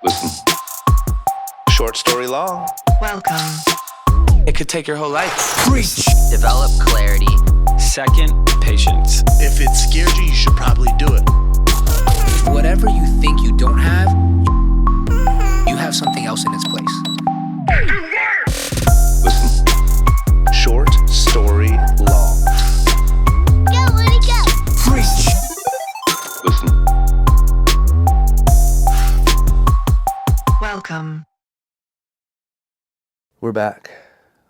Listen. Short story long. Welcome. It could take your whole life. Preach. Develop clarity. Second, patience. If it scared you, you should probably do it. Whatever you think you don't have, you have something else in its place. Listen. Short story long. Go, Woody, go. Preach. Listen. Welcome. We're back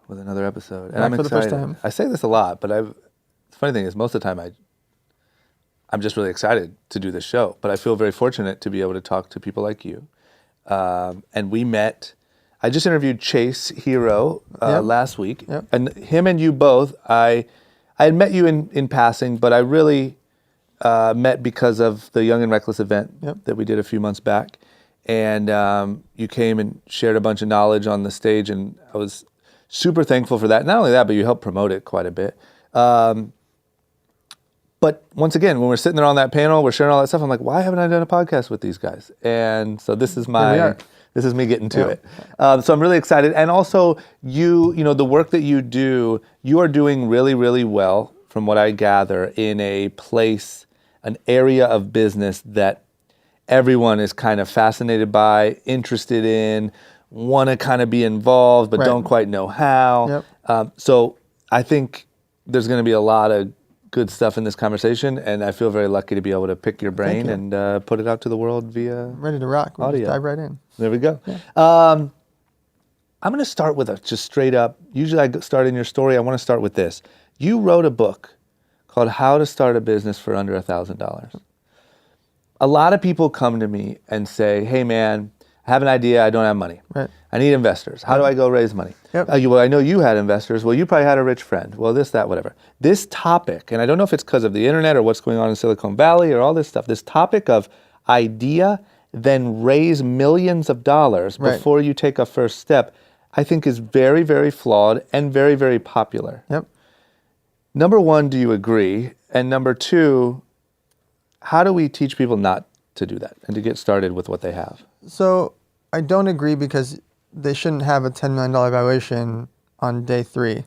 with another episode, and Back I'm for the excited. first time. I say this a lot, but the funny thing is, most of the time I'm just really excited to do this show. But I feel very fortunate to be able to talk to people like you. And we met. I just interviewed Chase Hero Yep. last week, Yep. and him and you both. I had met you in passing, but I really met because of the Young and Reckless event Yep. that we did a few months back. And you came and shared a bunch of knowledge on the stage, and I was super thankful for that. Not only that, but you helped promote it quite a bit. But once again, when we're sitting there on that panel, we're sharing all that stuff, I'm like, why haven't I done a podcast with these guys? And so this is Here we are. this is me getting to Yeah. it. So I'm really excited. And also, you know, the work that you do, you are doing really, really well, from what I gather, in a place, an area of business that everyone is kind of fascinated by, interested in, want to kind of be involved, but Right. don't quite know how. So I think there's going to be a lot of good stuff in this conversation, and I feel very lucky to be able to pick your brain you. and put it out to the world via Ready to rock. We'll audio. just dive right in. There we go. I'm going to start with a just straight up, usually I start in your story, I want to start with this. You wrote a book called How to Start a Business for Under $1,000. A lot of people come to me and say, hey man, I have an idea, I don't have money. Right. I need investors. How do I go raise money? Yep. Well, I know you had investors. Well, you probably had a rich friend. Well, this, that, whatever. This topic, and I don't know if it's because of the internet or what's going on in Silicon Valley or all this stuff, this topic of idea, then raise millions of dollars Right. before you take a first step, I think is very, very flawed and very, very popular. Yep. Number one, do you agree? And number two, how do we teach people not to do that and to get started with what they have? So I don't agree, because they shouldn't have a $10 million valuation on day 3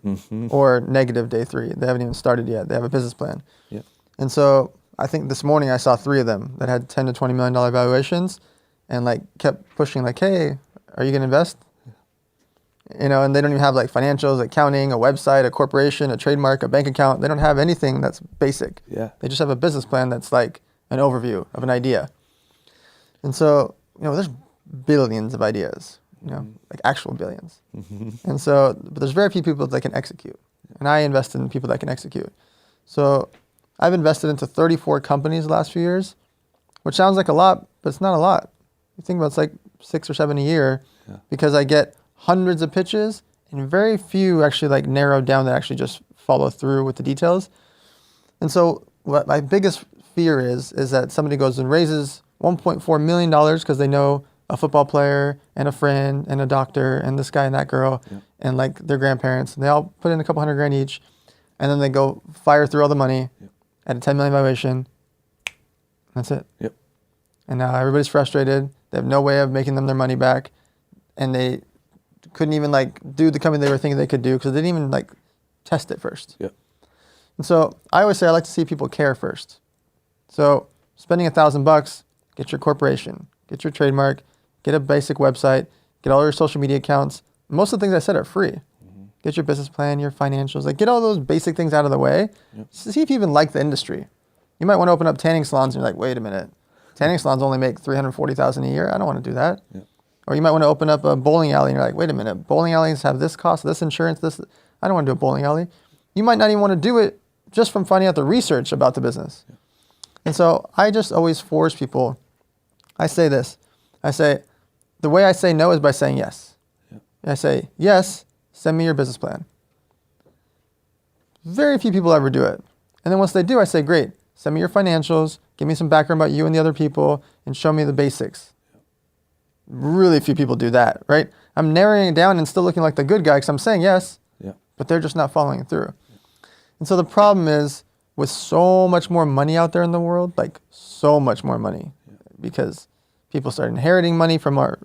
or negative day 3. They haven't even started yet. They have a business plan. Yeah. And so I think this morning I saw 3 of them that had $10 to $20 million valuations, and like kept pushing like, hey, are you going to invest? You know, and they don't even have like financials, accounting, a website, a corporation, a trademark, a bank account. They don't have anything that's basic. Yeah. They just have a business plan that's like an overview of an idea. And so, you know, there's billions of ideas, you know, like actual billions. And so, but there's very few people that can execute. And I invest in people that can execute. So I've invested into 34 companies the last few years, which sounds like a lot, but it's not a lot. You think about it's like 6 or 7 a year, because I get hundreds of pitches and very few actually like narrowed down that actually just follow through with the details. And so what my biggest fear is that somebody goes and raises $1.4 million because they know a football player and a friend and a doctor and this guy and that girl and like their grandparents, and they all put in a couple $100,000 each, and then they go fire through all the money at a 10 million valuation. That's it. Yep. And now everybody's frustrated. They have no way of making them their money back, and they couldn't even like do the company they were thinking they could do because they didn't even like test it first. Yep. And so I always say I like to see people care first. So spending $1,000, get your corporation, get your trademark, get a basic website, get all your social media accounts. Most of the things I said are free. Get your business plan, your financials, like get all those basic things out of the way. See if you even like the industry. You might want to open up tanning salons and you're like, wait a minute, tanning salons only make $340,000 a year. I don't want to do that. Or you might want to open up a bowling alley and you're like, wait a minute, bowling alleys have this cost, this insurance, this. I don't want to do a bowling alley. You might not even want to do it just from finding out the research about the business. And so I just always force people. I say this. I say, the way I say no is by saying yes. I say, yes, send me your business plan. Very few people ever do it. And then once they do, I say, great, send me your financials, give me some background about you and the other people, and show me the basics. Really few people do that, right? I'm narrowing it down and still looking like the good guy because I'm saying yes, but they're just not following through. And so the problem is, with so much more money out there in the world, like so much more money, because People started inheriting money from our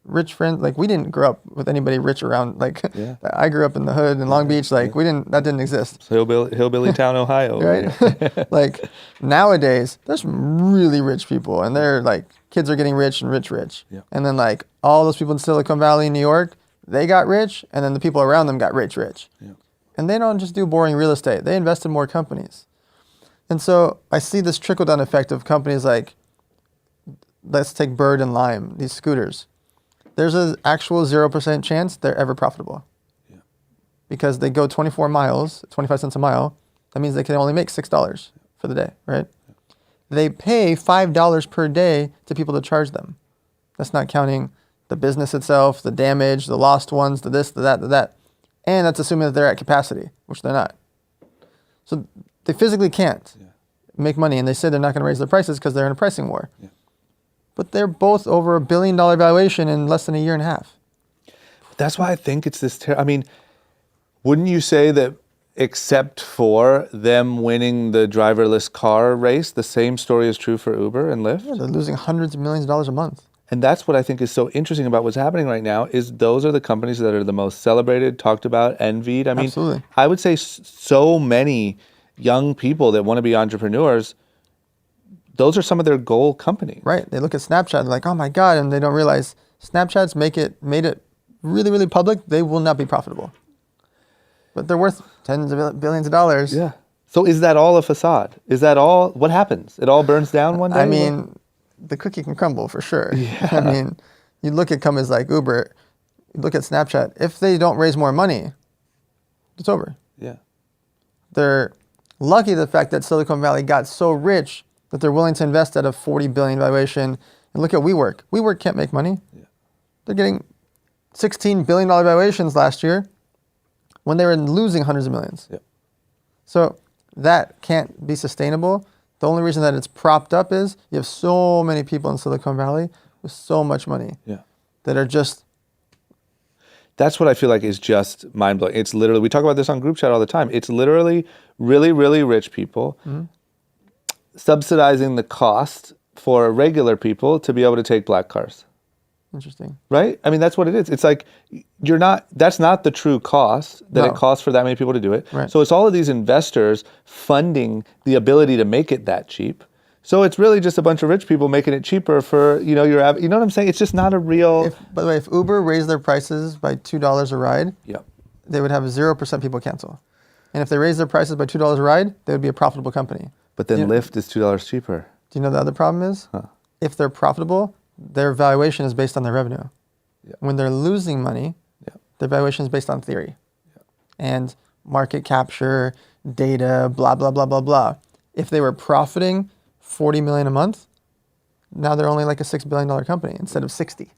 rich friends. Like we didn't grow up with anybody rich around. Like I grew up in the hood in Long Beach. Like that didn't exist. Hillbilly town, Ohio. Right? Like nowadays, there's some really rich people, and they're like kids are getting rich and rich. Yeah. And then like all those people in Silicon Valley, New York, they got rich, and then the people around them got rich. Yeah. And they don't just do boring real estate. They invest in more companies. And so I see this trickle-down effect of companies like, let's take Bird and Lime, these scooters. There's an actual 0% chance they're ever profitable. Yeah. Because they go 24 miles, 25 cents a mile. That means they can only make $6 for the day, right? Yeah. They pay $5 per day to people to charge them. That's not counting the business itself, the damage, the lost ones, the this, the that, the that. And that's assuming that they're at capacity, which they're not. So they physically can't make money, and they say they're not going to raise their prices because they're in a pricing war. Yeah. But they're both over $1 billion valuation in less than a year and a half. That's why I think it's this. I mean, wouldn't you say that except for them winning the driverless car race, the same story is true for Uber and Lyft? Yeah, they're losing hundreds of millions of dollars a month. And that's what I think is so interesting about what's happening right now is those are the companies that are the most celebrated, talked about, envied. I mean, absolutely. I would say so many young people that want to be entrepreneurs, those are some of their goal companies. Right. They look at Snapchat, they're like, oh my God, and they don't realize Snapchat's made it really, really public. They will not be profitable. But they're worth tens of billions of dollars. Yeah. So is that all a facade? Is that all? What happens? It all burns down one day? I mean, the cookie can crumble for sure. Yeah. I mean, you look at companies like Uber, you look at Snapchat, if they don't raise more money, it's over. Yeah. They're lucky the fact that Silicon Valley got so rich that they're willing to invest at a $40 billion valuation. And look at WeWork. WeWork can't make money. Yeah. They're getting $16 billion valuations last year when they were losing hundreds of millions. Yeah. So that can't be sustainable. The only reason that it's propped up is you have so many people in Silicon Valley with so much money that are just... That's what I feel like is just mind-blowing. It's literally, we talk about this on group chat all the time. It's literally really, really rich people subsidizing the cost for regular people to be able to take black cars. Interesting. Right? I mean, that's what it is. It's like, that's not the true cost that it costs for that many people to do it. Right. So it's all of these investors funding the ability to make it that cheap. So it's really just a bunch of rich people making it cheaper for, you know what I'm saying? It's just not a real... By the way, if Uber raised their prices by $2 a ride, they would have 0% people cancel. And if they raise their prices by $2 a ride, they would be a profitable company. But then Lyft is $2 cheaper. Do you know the other problem is? If they're profitable, their valuation is based on their revenue. Yeah. When they're losing money, their valuation is based on theory. Yeah. And market capture, data, blah, blah, blah, blah, blah. If they were profiting $40 million a month, now they're only like a $6 billion company instead of 60.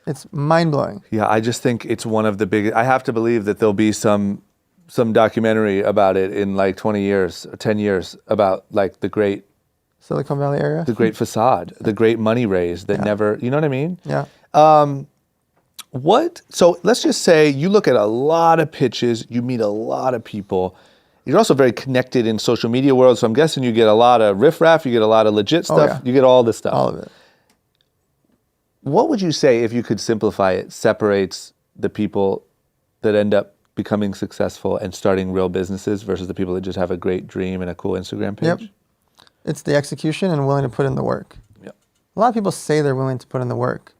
It's mind-blowing. Yeah, I just think it's one of the biggest... I have to believe that there'll be some documentary about it in like 20 years or 10 years about like the great... Silicon Valley area? The great facade, the great money raise that never... You know what I mean? Yeah. So let's just say you look at a lot of pitches, you meet a lot of people. You're also very connected in social media world, so I'm guessing you get a lot of riffraff, you get a lot of legit stuff, you get all this stuff. All of it. What would you say, if you could simplify it, separates the people that end up becoming successful and starting real businesses versus the people that just have a great dream and a cool Instagram page? Yep. It's the execution and willing to put in the work. Yep. A lot of people say they're willing to put in the work,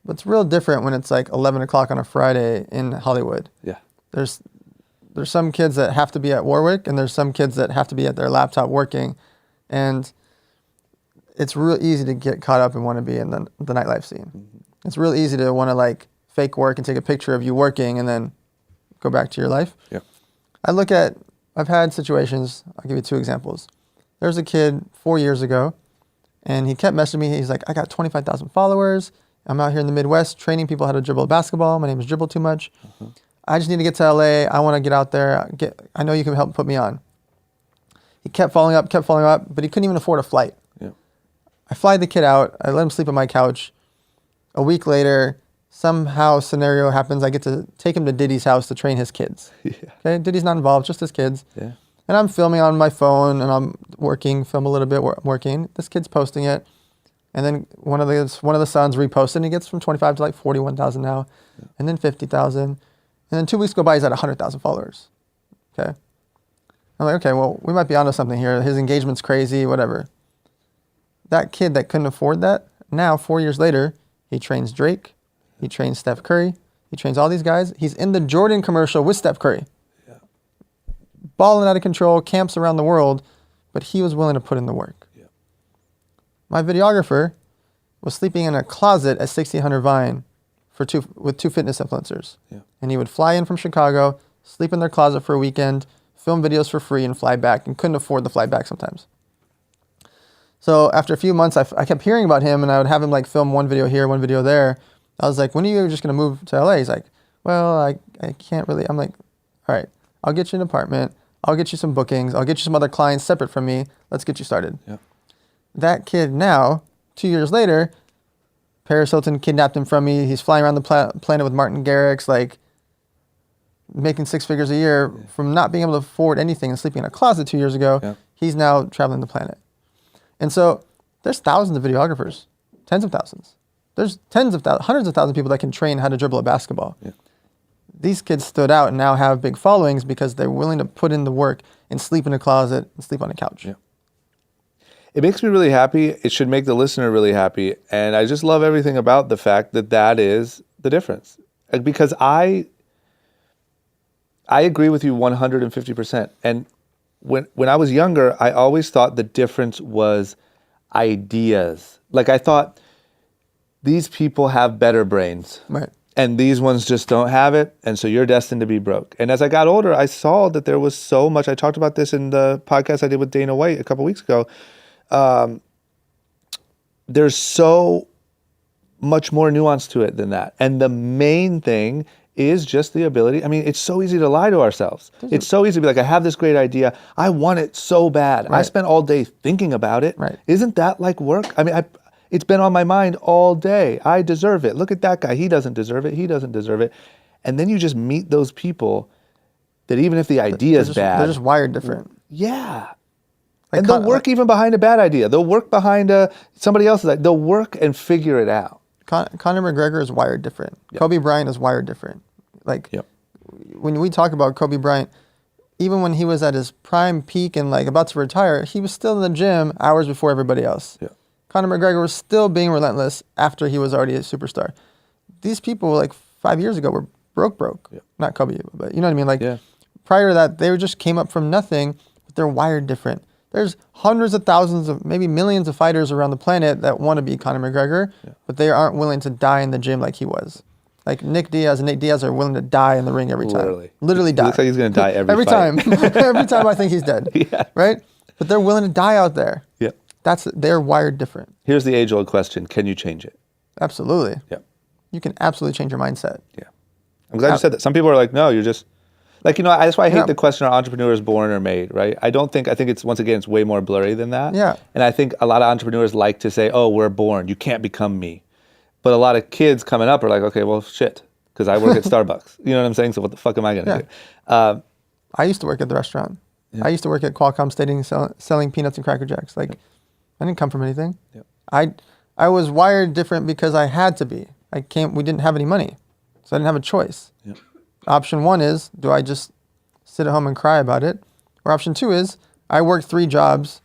but it's real different when it's like 11 o'clock on a Friday in Hollywood. Yeah. There's some kids that have to be at Warwick, and there's some kids that have to be at their laptop working, and it's real easy to get caught up and want to be in the nightlife scene. Mm-hmm. It's real easy to want to like fake work and take a picture of you working and then go back to your life. Yeah. I've had situations, I'll give you 2 examples. There's a kid 4 years ago, and he kept messaging me. He's like, I got 25,000 followers. I'm out here in the Midwest training people how to dribble a basketball. My name is Dribble Too Much. Mm-hmm. I just need to get to LA. I want to get out there. I know you can help put me on. He kept following up, but he couldn't even afford a flight. Yeah. I fly the kid out. I let him sleep on my couch. A week later, somehow scenario happens. I get to take him to Diddy's house to train his kids. Yeah. Okay, Diddy's not involved, just his kids. Yeah. And I'm filming on my phone, and I'm working, film a little bit, working. This kid's posting it. And then one of the sons reposted and he gets from 25 to like 41,000 now, and then 50,000. And then 2 weeks go by, he's at 100,000 followers. Okay. I'm like, okay, well, we might be onto something here. His engagement's crazy, whatever. That kid that couldn't afford that, now 4 years later, he trains Drake, he trains Steph Curry, he trains all these guys. He's in the Jordan commercial with Steph Curry. Yeah. Balling out of control, camps around the world, but he was willing to put in the work. Yeah. My videographer was sleeping in a closet at 1600 Vine with two fitness influencers. Yeah. And he would fly in from Chicago, sleep in their closet for a weekend, film videos for free, and fly back, and couldn't afford the flight back sometimes. So after a few months, I kept hearing about him, and I would have him like film one video here, one video there. I was like, when are you just going to move to LA? He's like, well, I can't really. I'm like, all right, I'll get you an apartment. I'll get you some bookings. I'll get you some other clients separate from me. Let's get you started. Yeah. That kid now, 2 years later, Paris Hilton kidnapped him from me. He's flying around the planet with Martin Garrix, like making 6 figures a year from not being able to afford anything and sleeping in a closet 2 years ago. Yeah. He's now traveling the planet. And so there's thousands of videographers, tens of thousands. There's hundreds of thousands of people that can train how to dribble a basketball. Yeah. These kids stood out and now have big followings because they're willing to put in the work and sleep in a closet and sleep on a couch. Yeah. It makes me really happy. It should make the listener really happy. And I just love everything about the fact that that is the difference. Because I agree with you 150%. And when I was younger, I always thought the difference was ideas. Like I thought these people have better brains. Right. And these ones just don't have it. And so you're destined to be broke. And as I got older, I saw that there was so much. I talked about this in the podcast I did with Dana White a couple weeks ago. There's so much more nuance to it than that. And the main thing is just the ability. I mean, it's so easy to lie to ourselves. It's so easy to be like, I have this great idea. I want it so bad. Right. I spent all day thinking about it. Right. Isn't that like work? I mean, it's been on my mind all day. I deserve it. Look at that guy. He doesn't deserve it. He doesn't deserve it. And then you just meet those people that even if the idea is bad. They're just wired different. Yeah. Like And they'll work even behind a bad idea. They'll work behind somebody else's idea. They'll work and figure it out. Conor McGregor is wired different. Yep. Kobe Bryant is wired different. Like when we talk about Kobe Bryant, even when he was at his prime peak and like about to retire, he was still in the gym hours before everybody else. Yeah. Conor McGregor was still being relentless after he was already a superstar. These people like 5 years ago were broke. Yeah. Not Kobe, but you know what I mean? Like Yeah. prior to that, they just came up from nothing, but they're wired different. There's hundreds of thousands of, maybe millions of fighters around the planet that want to be Conor McGregor, but they aren't willing to die in the gym like he was. Like Nick Diaz and Nate Diaz are willing to die in the ring every time. Literally die. He looks like he's going to die every fight. time. Every time I think he's dead. Yeah. Right? But they're willing to die out there. Yeah. They're wired different. Here's the age-old question. Can you change it? Absolutely. Yeah. You can absolutely change your mindset. Yeah. I'm glad you said that. Some people are like, no, you're just... Like, that's why I hate Yeah. the question, are entrepreneurs born or made, right? I think it's, once again, it's way more blurry than that. Yeah. And I think a lot of entrepreneurs like to say, oh, we're born. You can't become me. But a lot of kids coming up are like, okay, well, shit, because I work at Starbucks. You know what I'm saying? So what the fuck am I going to do? I used to work at the restaurant. I used to work at Qualcomm Stadium selling peanuts and Cracker Jacks. Like, I didn't come from anything. Yep. I was wired different because I had to be. We didn't have any money, so I didn't have a choice. Yep. Option one is, do I just sit at home and cry about it? Or option two is, I worked 3 jobs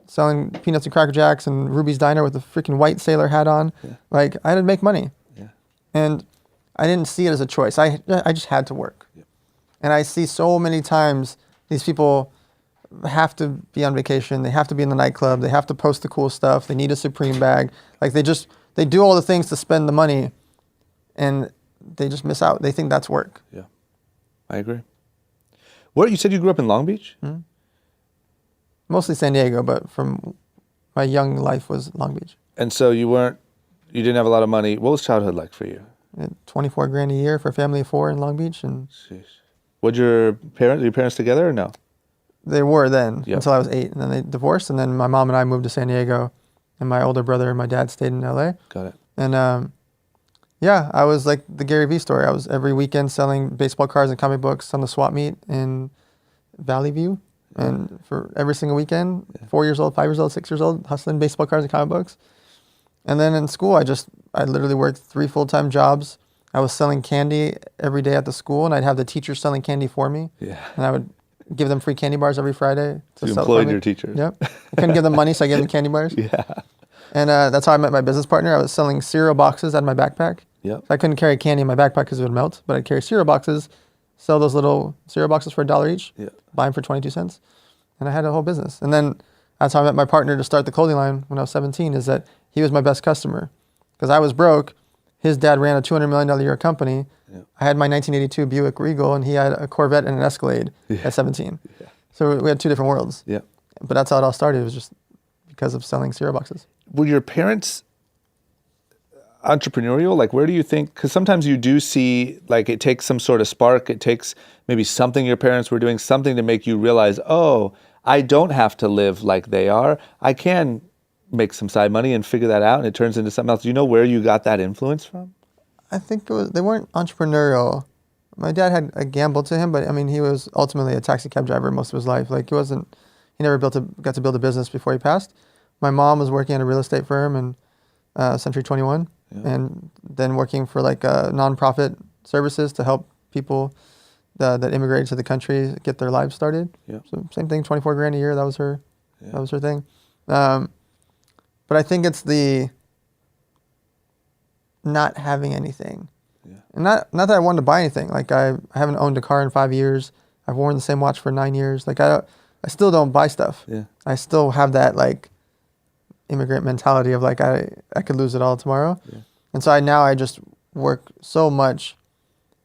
selling peanuts and Cracker Jacks and Ruby's Diner with a freaking white sailor hat on. Yeah. Like, I had to make money. Yeah. And I didn't see it as a choice. I just had to work. Yep. And I see so many times these people have to be on vacation. They have to be in the nightclub. They have to post the cool stuff. They need a Supreme bag. Like they do all the things to spend the money and they just miss out. They think that's work. Yeah. I agree. You said you grew up in Long Beach? Mm-hmm. Mostly San Diego, but from my young life was Long Beach. And so you didn't have a lot of money. What was childhood like for you? I had $24,000 a year for a family of 4 in Long Beach. And Jeez. Were your parents together or no? they were then Yep. until I was 8. And then they divorced. And then my mom and I moved to San Diego. And my older brother and my dad stayed in LA. Got it. And yeah, I was like the Gary Vee story. I was every weekend selling baseball cards and comic books on the swap meet in Valley View. And for every single weekend, 4 years old, 5 years old, 6 years old, hustling baseball cards and comic books. And then in school, I literally worked 3 full-time jobs. I was selling candy every day at the school, and I'd have the teachers selling candy for me. Yeah. And I would give them free candy bars every Friday. So you sell it for employed me. your teachers. Yep. I couldn't give them money, so I gave them candy bars. Yeah. And that's how I met my business partner. I was selling cereal boxes out of my backpack. Yep. So I couldn't carry candy in my backpack because it would melt, but I'd carry cereal boxes, sell those little cereal boxes for $1 each, Yeah. buy them for 22 cents. And I had a whole business. And then that's how I met my partner to start the clothing line when I was 17, is that he was my best customer. Because I was broke. His dad ran a $200 million a year company. Yeah. I had my 1982 Buick Regal, and he had a Corvette and an Escalade at 17. Yeah. So we had 2 different worlds. Yeah. But that's how it all started. It was just because of selling cereal boxes. Were your parents entrepreneurial? Like, where do you think, because sometimes you do see, like, it takes some sort of spark, it takes maybe something your parents were doing, something to make you realize, oh, I don't have to live like they are. I can make some side money and figure that out, and it turns into something else. Do you know where you got that influence from? I think they weren't entrepreneurial. My dad had a gamble to him, but I mean, he was ultimately a taxi cab driver most of his life. Like he never got to build a business before he passed. My mom was working at a real estate firm in Century 21, and then working for like nonprofit services to help people that immigrated to the country get their lives started. Yeah. So same thing, 24 grand a year. That was her thing. But I think it's the not having anything. Yeah. And not that I wanted to buy anything. Like I haven't owned a car in 5 years. I've worn the same watch for 9 years. Like I still don't buy stuff. Yeah. I still have that like immigrant mentality of like I could lose it all tomorrow. Yeah. And so I just work so much,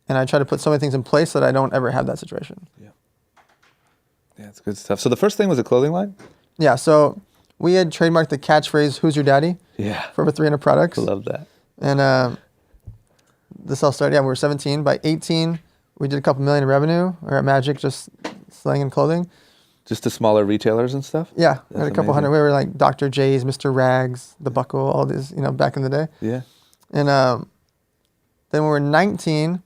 and I try to put so many things in place that I don't ever have that situation. Yeah. Yeah, it's good stuff. So the first thing was a clothing line? Yeah. So we had trademarked the catchphrase "Who's your daddy?" Yeah. for over 300 products. I love that. And this all started, we were 17. By 18, we did a couple million in revenue. We were at Magic just selling and clothing. Just to smaller retailers and stuff? Yeah, we had a That's couple amazing. hundred. We were like Dr. J's, Mr. Rags, The Buckle, all these, back in the day. Yeah. And then when we were 19,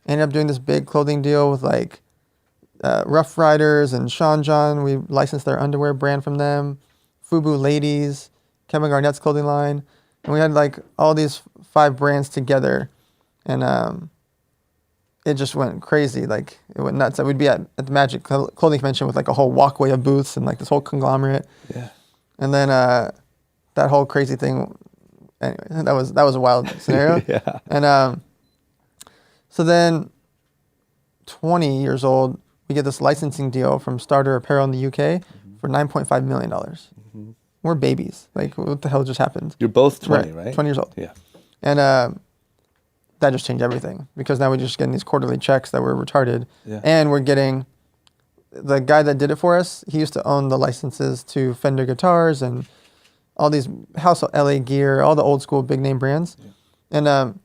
ended up doing this big clothing deal with like Rough Riders and Sean John. We licensed their underwear brand from them. Fubu Ladies, Kevin Garnett's clothing line. And we had like all these 5 brands together. And it just went crazy. Like it went nuts. We'd be at the Magic Clothing Convention with like a whole walkway of booths and like this whole conglomerate. Yeah. And then that whole crazy thing. Anyway, that was a wild scenario. Yeah. And so then, 20 years old, we get this licensing deal from Starter Apparel in the UK for $9.5 million. We're babies. Like, what the hell just happened? You're both 20, right? 20 years old. Yeah. And that just changed everything, because now we're just getting these quarterly checks that were retarded. Yeah. And we're getting, the guy that did it for us, he used to own the licenses to Fender guitars and all these household LA Gear, all the old school big name brands. Yeah. And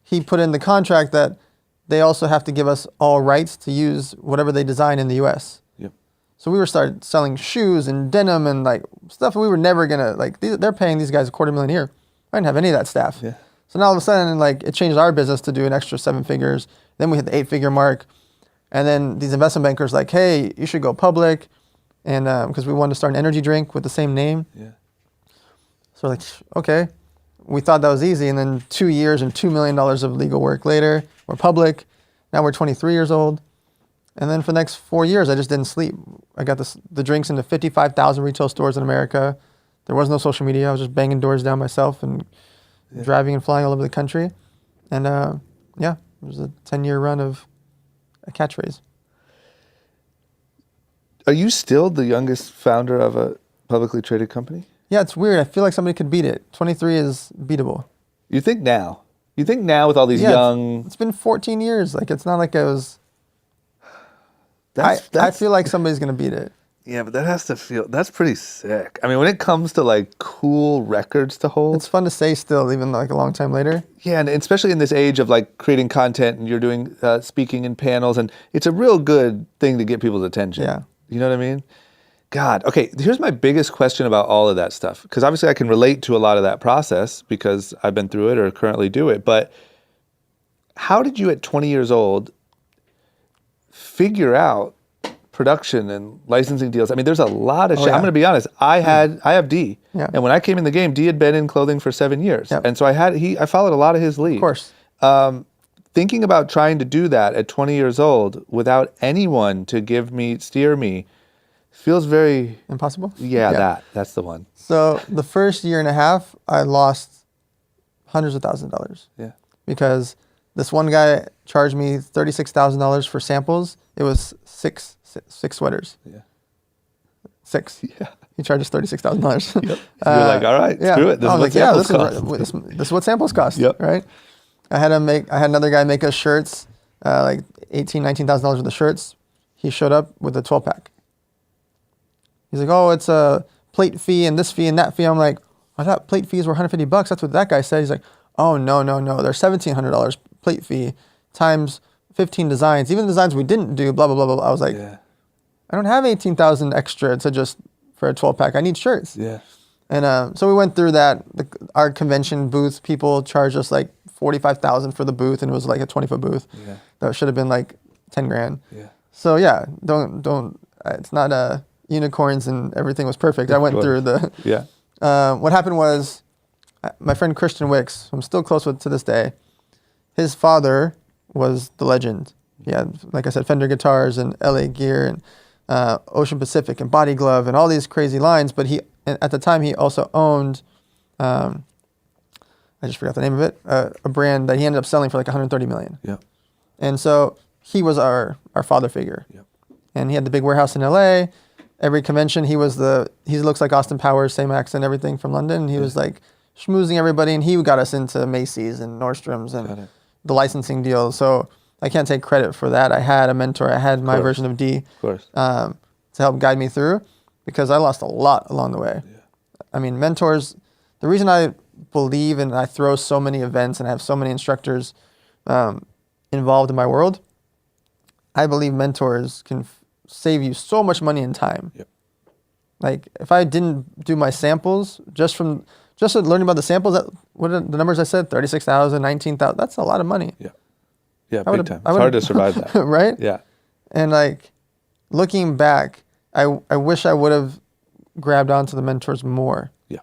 he put in the contract that they also have to give us all rights to use whatever they design in the US. Yep. So we started selling shoes and denim and like stuff we were never gonna, like they're paying these guys $250,000 a year. I didn't have any of that staff. Yeah. So now all of a sudden, like, it changed our business to do an extra 7 figures. Then we hit the 8-figure mark. And then these investment bankers like, hey, you should go public. And because we wanted to start an energy drink with the same name. Yeah. So like, okay. We thought that was easy. And then 2 years and $2 million of legal work later, we're public. Now we're 23 years old. And then for the next 4 years, I just didn't sleep. I got the drinks into 55,000 retail stores in America. There was no social media. I was just banging doors down myself and driving and flying all over the country. And it was a 10-year run of a catchphrase. Are you still the youngest founder of a publicly traded company? Yeah, it's weird. I feel like somebody could beat it. 23 is beatable. You think now? You think now with all these young... It's been 14 years. Like, it's not like it was... I That's feel like somebody's going to beat it. Yeah, but that has to feel... That's pretty sick. I mean, when it comes to, like, cool records to hold... It's fun to say still, even like a long time later. Yeah, and especially in this age of, like, creating content and you're doing speaking in panels, and it's a real good thing to get people's attention. Yeah. You know what I mean? God, okay, here's my biggest question about all of that stuff, because obviously I can relate to a lot of that process because I've been through it or currently do it, but how did you at 20 years old figure out production and licensing deals? I mean, there's a lot of shit. yeah. I'm going to be honest. I have D. Yeah. And when I came in the game, D had been in clothing for 7 years. Yep. And so I followed a lot of his lead. Of course. Thinking about trying to do that at 20 years old without anyone to steer me, feels very, Impossible? that's the one. So the first year and a half, I lost hundreds of thousands of dollars. Yeah. Because this one guy charged me $36,000 for samples. It was six sweaters. Yeah. 6. Yeah. He charged us $36,000. Yep. You're like, all right, screw it. This is what samples cost. This is what samples cost. Yep. Right. I had another guy make us shirts, like $18,000, $19,000 worth of shirts. He showed up with a 12-pack. He's like, oh, it's a plate fee and this fee and that fee. I'm like, I thought plate fees were $150. That's what that guy said. He's like, oh, no. They're $1,700 plate fee times 15 designs. Even the designs we didn't do, blah, blah, blah, blah. I was like, Yeah. I don't have 18,000 extra to just for a 12-pack. I need shirts. Yeah. And so we went through that. Our convention booth people charged us like $45,000 for the booth, and it was like a 20-foot booth. Yeah. That should have been like 10 grand. Yeah. So yeah, don't. It's not unicorns and everything was perfect. I went through the. Yeah. What happened was, my friend Christian Wicks, who I'm still close with to this day, his father was the legend. He had, like I said, Fender guitars and LA Gear and Ocean Pacific and Body Glove and all these crazy lines. But at the time, he also owned, I just forgot the name of it, a brand that he ended up selling for like $130 million. Yeah. And so he was our father figure. Yep. And he had the big warehouse in LA. Every convention, he looks like Austin Powers, same accent, everything from London. And he was like schmoozing everybody, and he got us into Macy's and Nordstrom's and the licensing deals. So I can't take credit for that. I had a mentor. I had my version of D to help guide me through, because I lost a lot along the way. Yeah. I mean, mentors, the reason I believe and I throw so many events and have so many instructors involved in my world, I believe mentors can save you so much money and time. Yep. Like if I didn't do my samples, just learning about the samples, what are the numbers I said, 36,000, 19,000, that's a lot of money. Yeah. Yeah, I big time. It's hard to survive that. Right? Yeah. And like looking back, I wish I would have grabbed onto the mentors more. Yeah.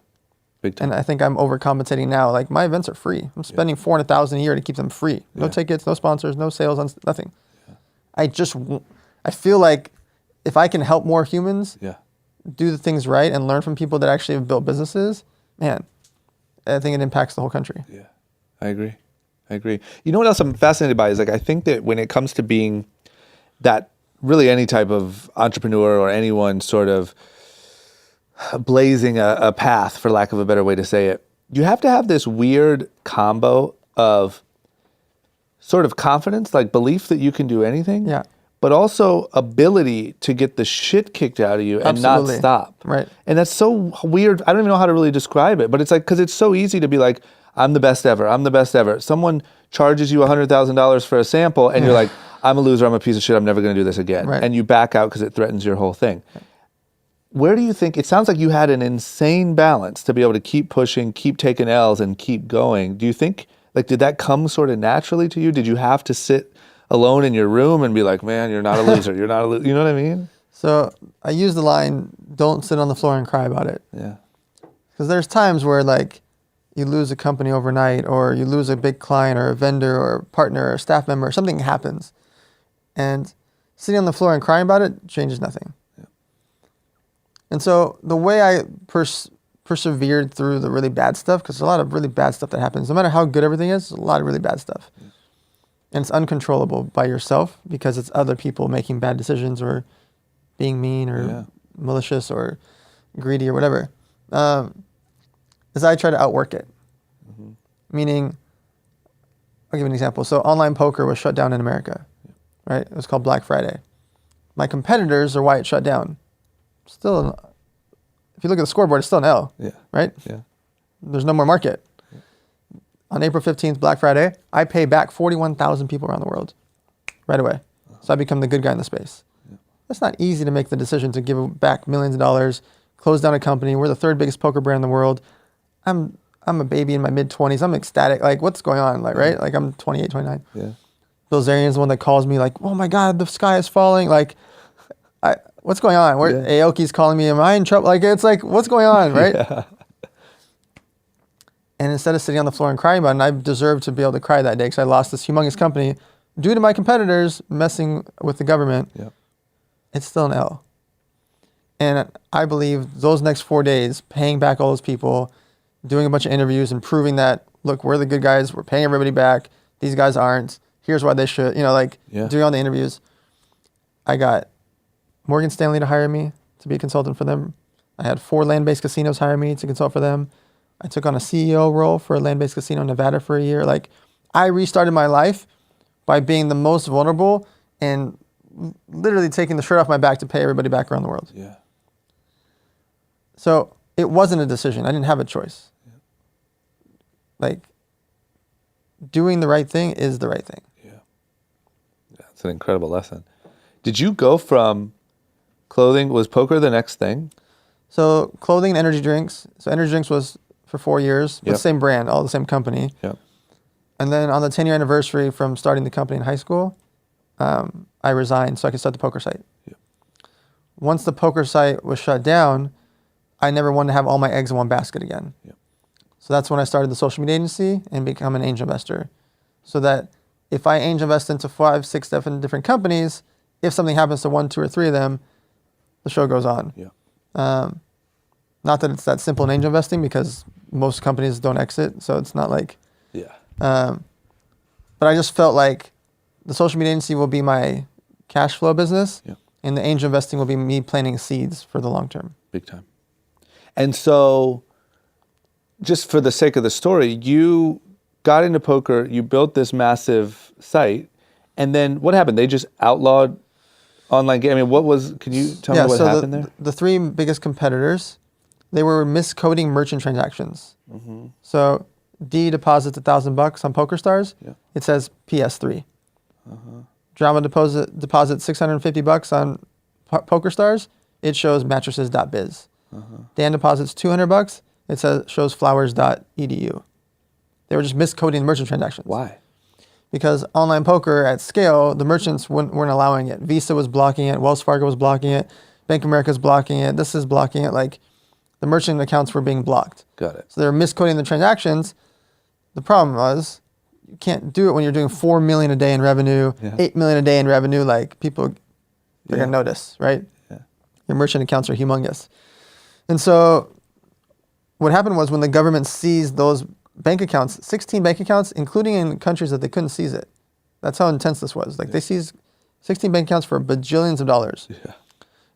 Big time. And I think I'm overcompensating now. Like my events are free. I'm spending $400,000 a year to keep them free. No tickets, no sponsors, no sales, nothing. Yeah. I feel like if I can help more humans do the things right and learn from people that actually have built businesses, man, I think it impacts the whole country. Yeah, I agree. You know what else I'm fascinated by is like I think that when it comes to being that really any type of entrepreneur or anyone sort of blazing a path, for lack of a better way to say it, you have to have this weird combo of sort of confidence, like belief that you can do anything, but also ability to get the shit kicked out of you and not stop. Right. And And that's so weird. I don't even know how to really describe it, but it's like, because it's so easy to be like, I'm the best ever. I'm the best ever. Someone charges you $100,000 for a sample and you're like, I'm a loser. I'm a piece of shit. I'm never going to do this again. Right. And you back out because it threatens your whole thing. Where do you think, it sounds like you had an insane balance to be able to keep pushing, keep taking L's and keep going. Do you think, like, did that come sort of naturally to you? Did you have to sit alone in your room and be like, man, you're not a loser. You're not a loser. You know what I mean? So I use the line, don't sit on the floor and cry about it. Yeah. Because there's times where like you lose a company overnight, or you lose a big client or a vendor or a partner or a staff member, something happens. And sitting on the floor and crying about it changes nothing. Yeah. And so the way I persevered through the really bad stuff, because there's a lot of really bad stuff that happens. No matter how good everything is, there's a lot of really bad stuff. Yeah. And it's uncontrollable by yourself because it's other people making bad decisions or being mean or malicious or greedy or whatever. Is I try to outwork it. Mm-hmm. Meaning, I'll give you an example. So online poker was shut down in America, right? It was called Black Friday. My competitors are why it shut down. Still, if you look at the scoreboard, it's still an L, right? Yeah. There's no more market. Yeah. On April 15th, Black Friday, I pay back 41,000 people around the world right away. So I become the good guy in the space. Yeah. That's not easy to make the decision to give back millions of dollars, close down a company. We're the third biggest poker brand in the world. I'm a baby in my mid-20s. I'm ecstatic. Like, what's going on? Like, right? Like, I'm 28, 29. Yeah. Bill Zarian's the one that calls me like, oh my God, the sky is falling. Like, what's going on? Aoki's calling me. Am I in trouble? Like, it's like, what's going on, right? And instead of sitting on the floor and crying about it, and I deserved to be able to cry that day because I lost this humongous company due to my competitors messing with the government. Yeah. It's still an L. And I believe those next 4 days, paying back all those people, doing a bunch of interviews and proving that, look, we're the good guys, we're paying everybody back, these guys aren't, here's why they should, doing all the interviews. I got Morgan Stanley to hire me to be a consultant for them. I had 4 land-based casinos hire me to consult for them. I took on a CEO role for a land-based casino in Nevada for a year. Like, I restarted my life by being the most vulnerable and literally taking the shirt off my back to pay everybody back around the world. Yeah. So it wasn't a decision. I didn't have a choice. Yeah. Like, doing the right thing is the right thing. Yeah. That's an incredible lesson. Did you go from clothing, was poker the next thing? So clothing and energy drinks. So energy drinks was for 4 years, but Yep. same brand, all the same company. Yeah. And then on the 10-year anniversary from starting the company in high school, I resigned so I could start the poker site. Yep. Once the poker site was shut down, I never wanted to have all my eggs in one basket again. Yep. So that's when I started the social media agency and become an angel investor. So that if I angel invest into 5, 6, 7 different companies, if something happens to 1, 2, or 3 of them, the show goes on. Yeah. Not that it's that simple in angel investing because most companies don't exit, so it's not like. Yeah. But I just felt like the social media agency will be my cash flow business, Yeah. and the angel investing will be me planting seeds for the long term. Big time. And so, just for the sake of the story, you got into poker, you built this massive site, and then what happened? They just outlawed online gaming. I mean, can you tell me what happened there? The 3 biggest competitors, they were miscoding merchant transactions. So D deposits $1,000 on PokerStars. Yeah. It says PS3. Drama deposits $650 on PokerStars. It shows mattresses.biz. Dan deposits $200. It shows flowers.edu. They were just miscoding merchant transactions. Why? Because online poker at scale, the merchants weren't allowing it. Visa was blocking it. Wells Fargo was blocking it. Bank of America is blocking it. This is blocking it. Like, the merchant accounts were being blocked. Got it. So they were miscoding the transactions. The problem was you can't do it when you're doing $4 million a day in revenue, Yeah. $8 million a day in revenue. Like, people, they're Yeah. going to notice, right? Yeah. Your merchant accounts are humongous. And so what happened was when the government seized those bank accounts, 16 bank accounts, including in countries that they couldn't seize it. That's how intense this was. Like, they seized 16 bank accounts for bajillions of dollars. Yeah.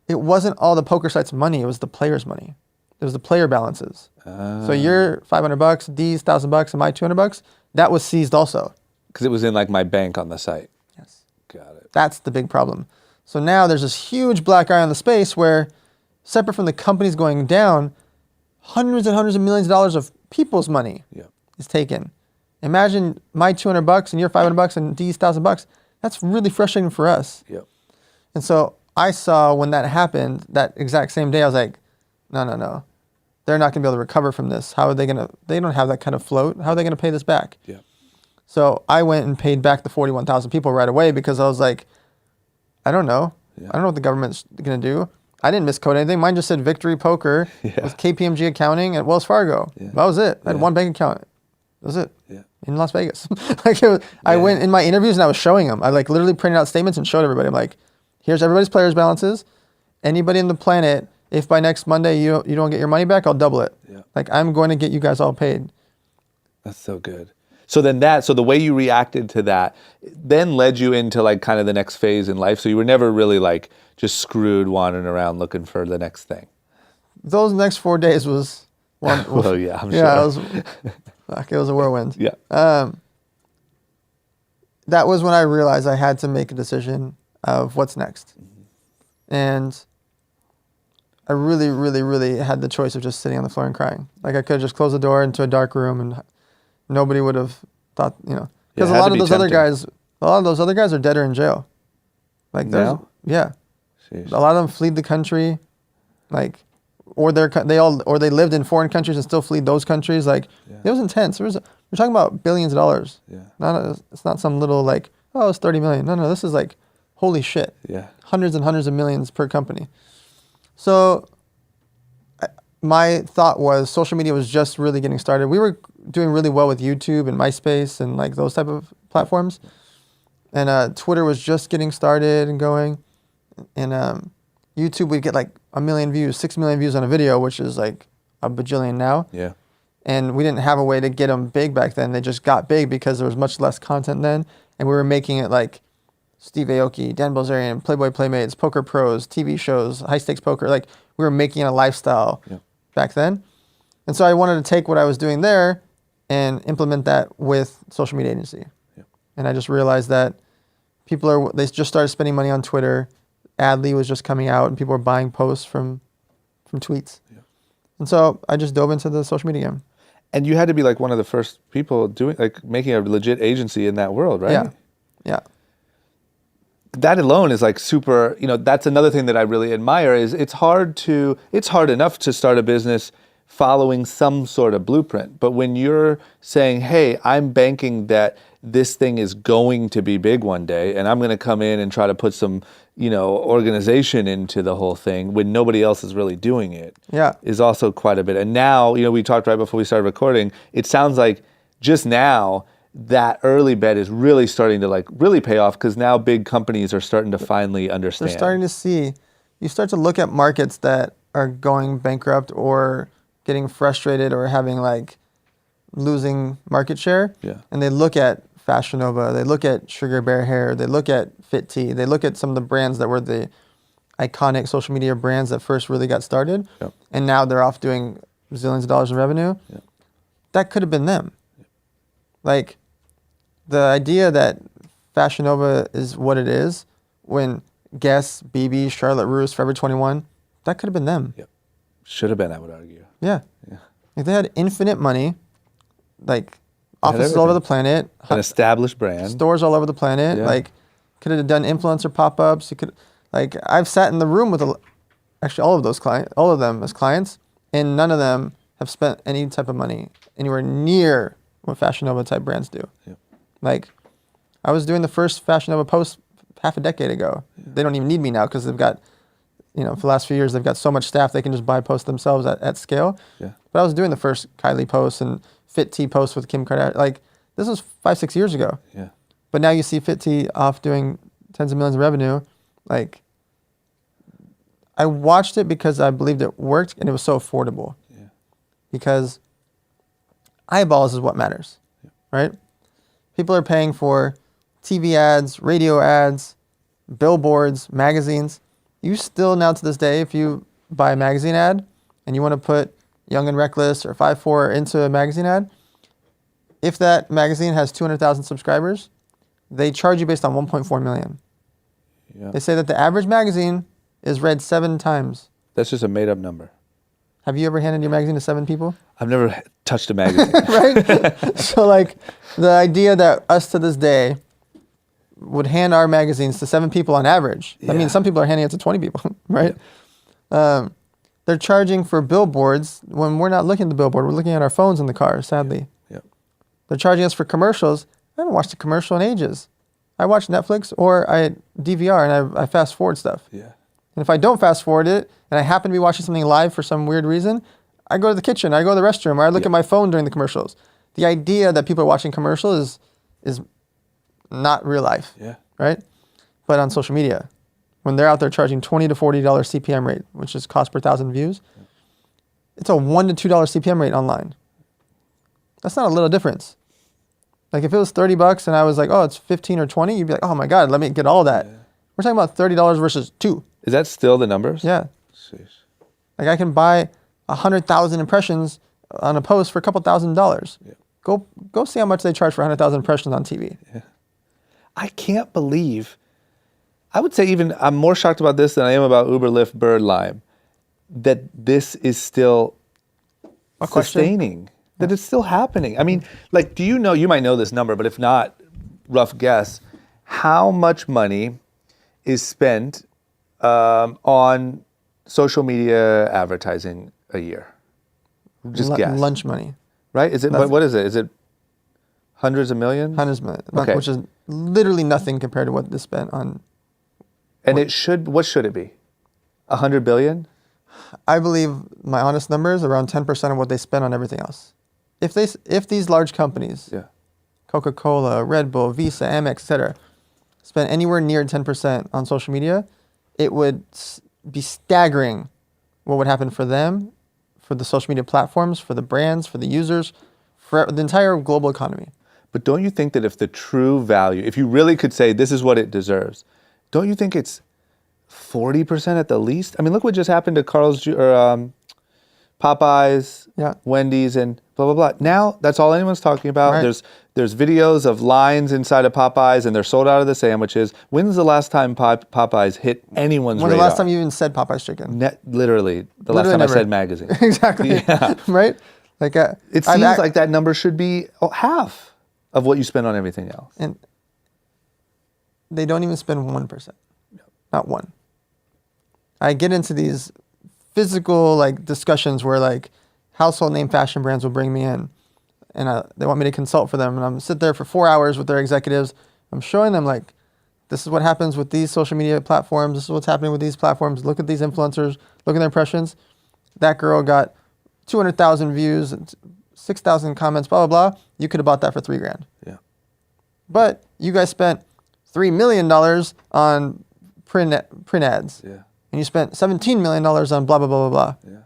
It wasn't all the poker site's money. It was the players' money. It was the player balances. So your $500, D's $1,000, and my $200, that was seized also. Because it was in like my bank on the site. Yes. Got it. That's the big problem. So now there's this huge black eye on the space where, separate from the companies going down, hundreds and hundreds of millions of dollars of people's money Yeah. is taken. Imagine my $200 and your $500 and D's $1,000. That's really frustrating for us. Yep. And so I saw when that happened, that exact same day, I was like, no. They're not going to be able to recover from this. How are they going to, they don't have that kind of float. How are they going to pay this back? Yeah. So I went and paid back the 41,000 people right away because I was like, I don't know. Yeah. I don't know what the government's going to do. I didn't miscode anything. Mine just said Victory Poker with KPMG accounting at Wells Fargo. Yeah. That was it. I had Yeah. one bank account. That was it. Yeah. In Las Vegas. I went in my interviews and I was showing them. I like literally printed out statements and showed everybody. I'm like, here's everybody's players balances. Anybody on the planet, if by next Monday you don't get your money back, I'll double it. Yeah. Like, I'm going to get you guys all paid. That's so good. So then so the way you reacted to that then led you into like kind of the next phase in life. So you were never really like just screwed wandering around looking for the next thing. Those next 4 days was one. Well, yeah, I'm yeah, sure. It was a whirlwind. Yeah. That was when I realized I had to make a decision of what's next. And I really, really, really had the choice of just sitting on the floor and crying. Like, I could have just closed the door into a dark room and nobody would have thought, because it a had lot to of be those other tempting. guys are dead or in jail. Like, Now? yeah. Sheesh. A lot of them fled the country, like, or they lived in foreign countries and still fled those countries. Like, it was intense. We're talking about billions of dollars. Yeah. It's not some little like, oh, it's 30 million. No, this is like, holy shit. Yeah. Hundreds and hundreds of millions per company. So my thought was social media was just really getting started. We were doing really well with YouTube and MySpace and like those type of platforms. And Twitter was just getting started and going. And YouTube, we'd get like 1 million views, 6 million views on a video, which is like a bajillion now. Yeah. And we didn't have a way to get them big back then. They just got big because there was much less content then. And we were making it like Steve Aoki, Dan Bilzerian, Playboy Playmates, Poker Pros, TV shows, high stakes poker. Like we were making a lifestyle back then. And so I wanted to take what I was doing there and implement that with social media agency. Yeah. And I just realized that they just started spending money on Twitter. Adly was just coming out and people were buying posts from tweets. Yeah. And so I just dove into the social media game. And you had to be like one of the first people making a legit agency in that world, right? Yeah. Yeah. That alone is like super, that's another thing that I really admire is it's hard enough to start a business following some sort of blueprint. But when you're saying, hey, I'm banking that this thing is going to be big one day and I'm going to come in and try to put some, organization into the whole thing when nobody else is really doing it is also quite a bit. And now, we talked right before we started recording, it sounds like just now that early bet is really starting to like really pay off because now big companies are starting to finally understand. They're starting to see, you start to look at markets that are going bankrupt or getting frustrated or having like losing market share. Yeah. And they look at Fashion Nova, they look at Sugar Bear Hair, they look at Fit Tea, they look at some of the brands that were the iconic social media brands that first really got started. Yep. And now they're off doing zillions of dollars in revenue. Yep. That could have been them. Yep. Like the idea that Fashion Nova is what it is when Guess, BB, Charlotte Russe, Forever 21, that could have been them. Yep. Should have been, I would argue. Yeah. If they had infinite money, like offices all over the planet, an established brand, stores all over the planet, like could have done influencer pop-ups. You could, like, I've sat in the room with actually all of those clients, all of them as clients, and none of them have spent any type of money anywhere near what Fashion Nova type brands do. Yeah. Like, I was doing the first Fashion Nova post half a decade ago. Yeah. They don't even need me now because they've got, for the last few years, they've got so much staff they can just buy posts themselves at scale. Yeah. But I was doing the first Kylie post and Fit Tea post with Kim Kardashian. Like, this was 5-6 years ago. Yeah. But now you see Fit Tea off doing tens of millions of revenue. Like, I watched it because I believed it worked and it was so affordable. Yeah. Because eyeballs is what matters, right? People are paying for TV ads, radio ads, billboards, magazines. You still now to this day, if you buy a magazine ad and you want to put Young and Reckless or 5'4" into a magazine ad, if that magazine has 200,000 subscribers, they charge you based on 1.4 million. Yeah. They say that the average magazine is read 7 times. That's just a made-up number. Have you ever handed your magazine to 7 people? I've never touched a magazine. Right? So like the idea that us to this day would hand our magazines to 7 people on average. Yeah. I mean, some people are handing it to 20 people, right? Yeah. They're charging for billboards when we're not looking at the billboard. We're looking at our phones in the car, sadly. Yeah. They're charging us for commercials. I haven't watched a commercial in ages. I watch Netflix or I DVR and I fast forward stuff. Yeah. And if I don't fast forward it and I happen to be watching something live for some weird reason, I go to the kitchen, I go to the restroom, or I look at my phone during the commercials. The idea that people are watching commercials is not real life, right? But on social media, when they're out there charging $20 to $40 CPM rate, which is cost per 1,000 views, it's a $1 to $2 CPM rate online. That's not a little difference. Like if it was $30 and I was like, oh, it's 15 or 20, you'd be like, oh my God, let me get all that. Yeah. We're talking about $30 versus $2. Is that still the numbers? Yeah. Sheesh. Like I can buy 100,000 impressions on a post for a couple $1,000s. Yeah. Go see how much they charge for 100,000 impressions on TV. Yeah. I can't believe, I would say even, I'm more shocked about this than I am about Uber, Lyft, Bird, Lime, that this is still sustaining. That it's still happening. I mean, like, do you know, you might know this number, but if not, rough guess, how much money is spent on social media advertising a year? Just guess. Lunch money. Right? Is it, what is it? Is it hundreds of millions? Hundreds of millions, okay. Which is literally nothing compared to what they spent on. And it should, what should it be? 100 billion? I believe my honest number is around 10% of what they spend on everything else. if these large companies, Yeah. Coca-Cola, Red Bull, Visa, Amex, etc., spend anywhere near 10% on social media, it would be staggering what would happen for them, for the social media platforms, for the brands, for the users, for the entire global economy. But don't you think that if the true value, if you really could say this is what it deserves, don't you think it's 40% at the least? I mean, look what just happened to Popeyes, Yeah. Wendy's, and blah, blah, blah. Now, that's all anyone's talking about. Right. There's videos of lines inside of Popeyes, and they're sold out of the sandwiches. When's the last time Popeyes hit anyone's When's radar? the last time you even said Popeye's chicken? Literally, the last Literally time never. I said magazine. Exactly. Yeah. Right? Like It seems like that number should be half of what you spend on everything else. and they don't even spend 1%. Not one. I get into these physical like discussions where like household name fashion brands will bring me in and they want me to consult for them, and I'm sit there for 4 hours with their executives. I'm showing them like, this is what happens with these social media platforms. This is what's happening with these platforms. Look at these influencers. Look at their impressions. That girl got 200,000 views, 6,000 comments, blah, blah, blah. You could have bought that for $3,000. Yeah. But you guys spent $3 million on print ads. Yeah. And you spent $17 million on blah, blah, blah, blah, blah. Yeah.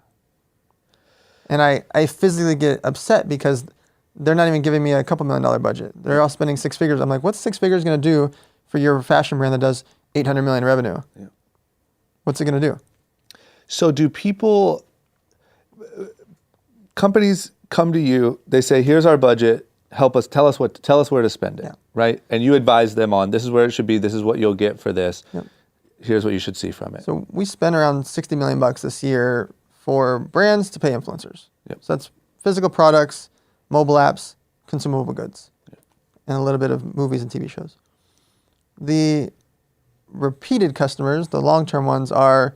And I physically get upset because they're not even giving me a couple $1 million budget. They're all spending six figures. I'm like, what's six figures going to do for your fashion brand that does 800 million revenue? Yeah. What's it going to do? So do companies come to you, they say, here's our budget, help us, tell us where to spend it, Yeah. right? And you advise them on, this is where it should be, this is what you'll get for this. Yep. Here's what you should see from it. So we spent around $60 million this year for brands to pay influencers. Yep. So that's physical products, mobile apps, consumable goods, and a little bit of movies and TV shows. The repeated customers, the long-term ones, are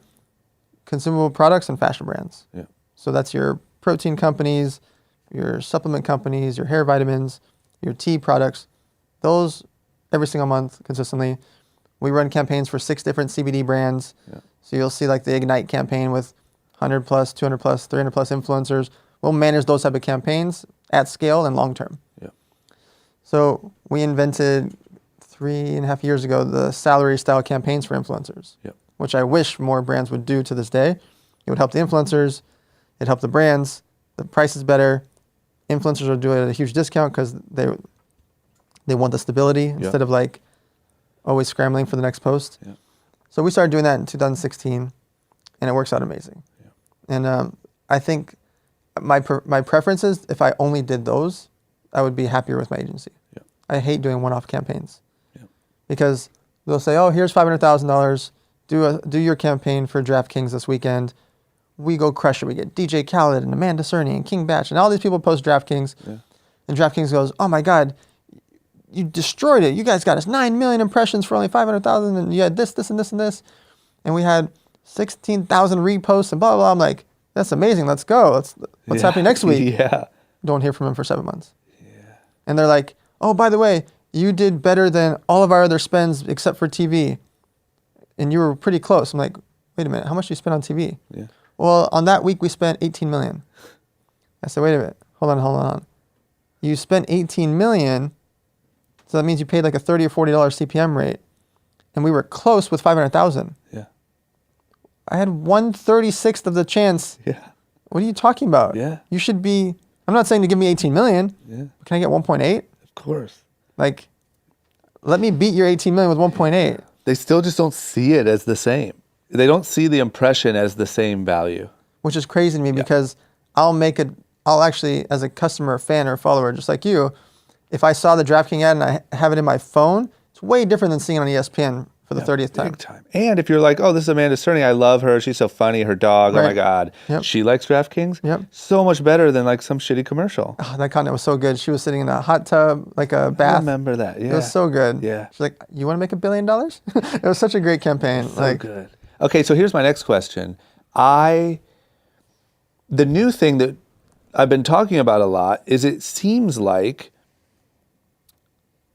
consumable products and fashion brands. Yeah. So that's your protein companies, your supplement companies, your hair vitamins, your tea products. Those every single month consistently. We run campaigns for 6 different CBD brands. Yeah. So you'll see like the Ignite campaign with 100 plus, 200 plus, 300 plus influencers. We'll manage those type of campaigns at scale and long term. Yeah. So we invented 3.5 years ago the salary style campaigns for influencers, Yeah. which I wish more brands would do to this day. It would help the influencers, it'd help the brands, the price is better. Influencers are doing it at a huge discount because they want the stability instead of like always scrambling for the next post. Yeah. So we started doing that in 2016, and it works out amazing. Yeah. And I think my preference is if I only did those, I would be happier with my agency. Yeah. I hate doing one-off campaigns Yeah. because they'll say, "Oh, here's $500,000. Do your campaign for DraftKings this weekend." We go crush it. We get DJ Khaled and Amanda Cerny and King Batch and all these people post DraftKings. Yeah. And DraftKings goes, "Oh my God, you destroyed it. You guys got us 9 million impressions for only 500,000, and you had this, this, and this, and this, and we had 16,000 reposts and blah blah blah." I'm like, "That's amazing. Let's go. What's happening next week?" Yeah. Don't hear from them for 7 months. Yeah. And they're like, "Oh, by the way, you did better than all of our other spends except for TV, and you were pretty close." I'm like, "Wait a minute. How much do you spend on TV?" Yeah. "Well, on that week we spent 18 million." I said, "Wait a minute. Hold on. You spent 18 million, so that means you paid like a $30 or $40 CPM rate, and we were close with 500,000. Yeah. I had 1/36th of the chance. Yeah. What are you talking about? Yeah. You should be. I'm not saying to give me 18 million. Yeah. But can I get 1.8? Of course. Like, let me beat your 18 million with 1.8. They still just don't see it as the same. They don't see the impression as the same value. Which is crazy to me because I'll actually, as a customer, fan, or follower, just like you, if I saw the DraftKings ad and I have it in my phone, it's way different than seeing it on ESPN for the 30th time. Big time. And if you're like, oh, this is Amanda Cerny, I love her, she's so funny, her dog, oh my Right. God. Yep. She likes DraftKings? Yep. So much better than like some shitty commercial. Oh, that content was so good. She was sitting in a hot tub, like a bath. I remember that, yeah. It was so good. Yeah. She's like, "You want to make $1 billion?" It was such a great campaign. So good. Okay, so here's my next question. The new thing that I've been talking about a lot is it seems like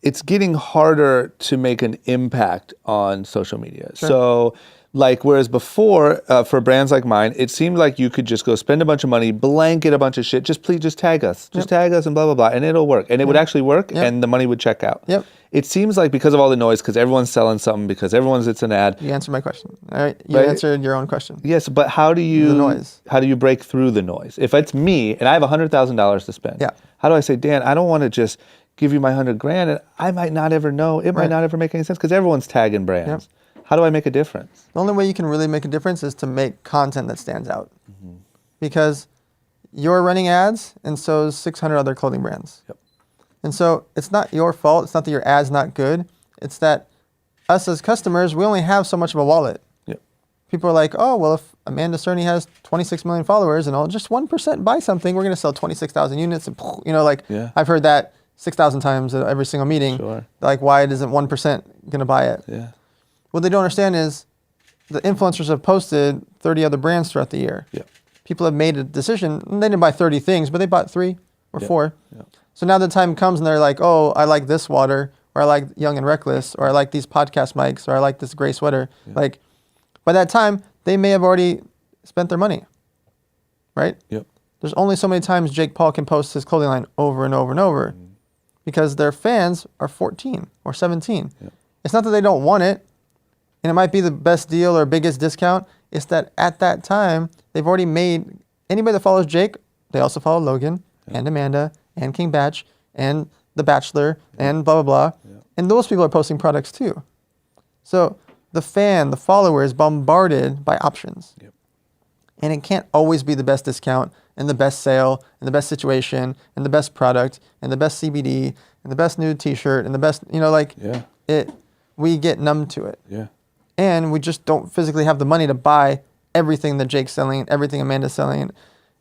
it's getting harder to make an impact on social media. Sure. So Like, whereas before, for brands like mine, it seemed like you could just go spend a bunch of money, blanket a bunch of shit, just please just tag us. Just tag us and blah, blah, blah. And it'll work. And it would actually work and the money would check out. Yep. It seems like because of all the noise, because everyone's selling something, because it's an ad. You answered my question. All right. You Right. answered your own question. Yes, but how do you The noise. How do you break through the noise? If it's me and I have $100,000 to spend, Yeah. how do I say, Dan, I don't want to just give you my $100,000 and I might not ever know. It might Right. not ever make any sense because everyone's tagging brands. How do I make a difference? The only way you can really make a difference is to make content that stands out. Because you're running ads, and so is 600 other clothing brands. Yep. And so it's not your fault. It's not that your ad's not good. It's that us as customers, we only have so much of a wallet. Yep. People are like, oh, well, if Amanda Cerny has 26 million followers and just 1% buy something, we're going to sell 26,000 units. And, Yeah. I've heard that 6,000 times at every single meeting. Sure. Like, why isn't 1% going to buy it? Yeah. What they don't understand is the influencers have posted 30 other brands throughout the year. Yeah. People have made a decision. And they didn't buy 30 things, but they bought 3 or 4. Yeah. So now the time comes and they're like, oh, I like this water, or I like Young and Reckless, or I like these podcast mics, or I like this gray sweater. Like, by that time, they may have already spent their money, right? Yep. There's only so many times Jake Paul can post his clothing line over and over and over because their fans are 14 or 17. Yep. It's not that they don't want it, and it might be the best deal or biggest discount. It's that at that time, they've already made, anybody that follows Jake, they also follow Logan and Amanda and King Batch and The Bachelor and blah, blah, blah. And those people are posting products too. So the follower is bombarded by options. Yep. And it can't always be the best discount and the best sale and the best situation and the best product and the best CBD and the best new t-shirt and the best, we get numb to it. Yeah. And we just don't physically have the money to buy everything that Jake's selling, everything Amanda's selling.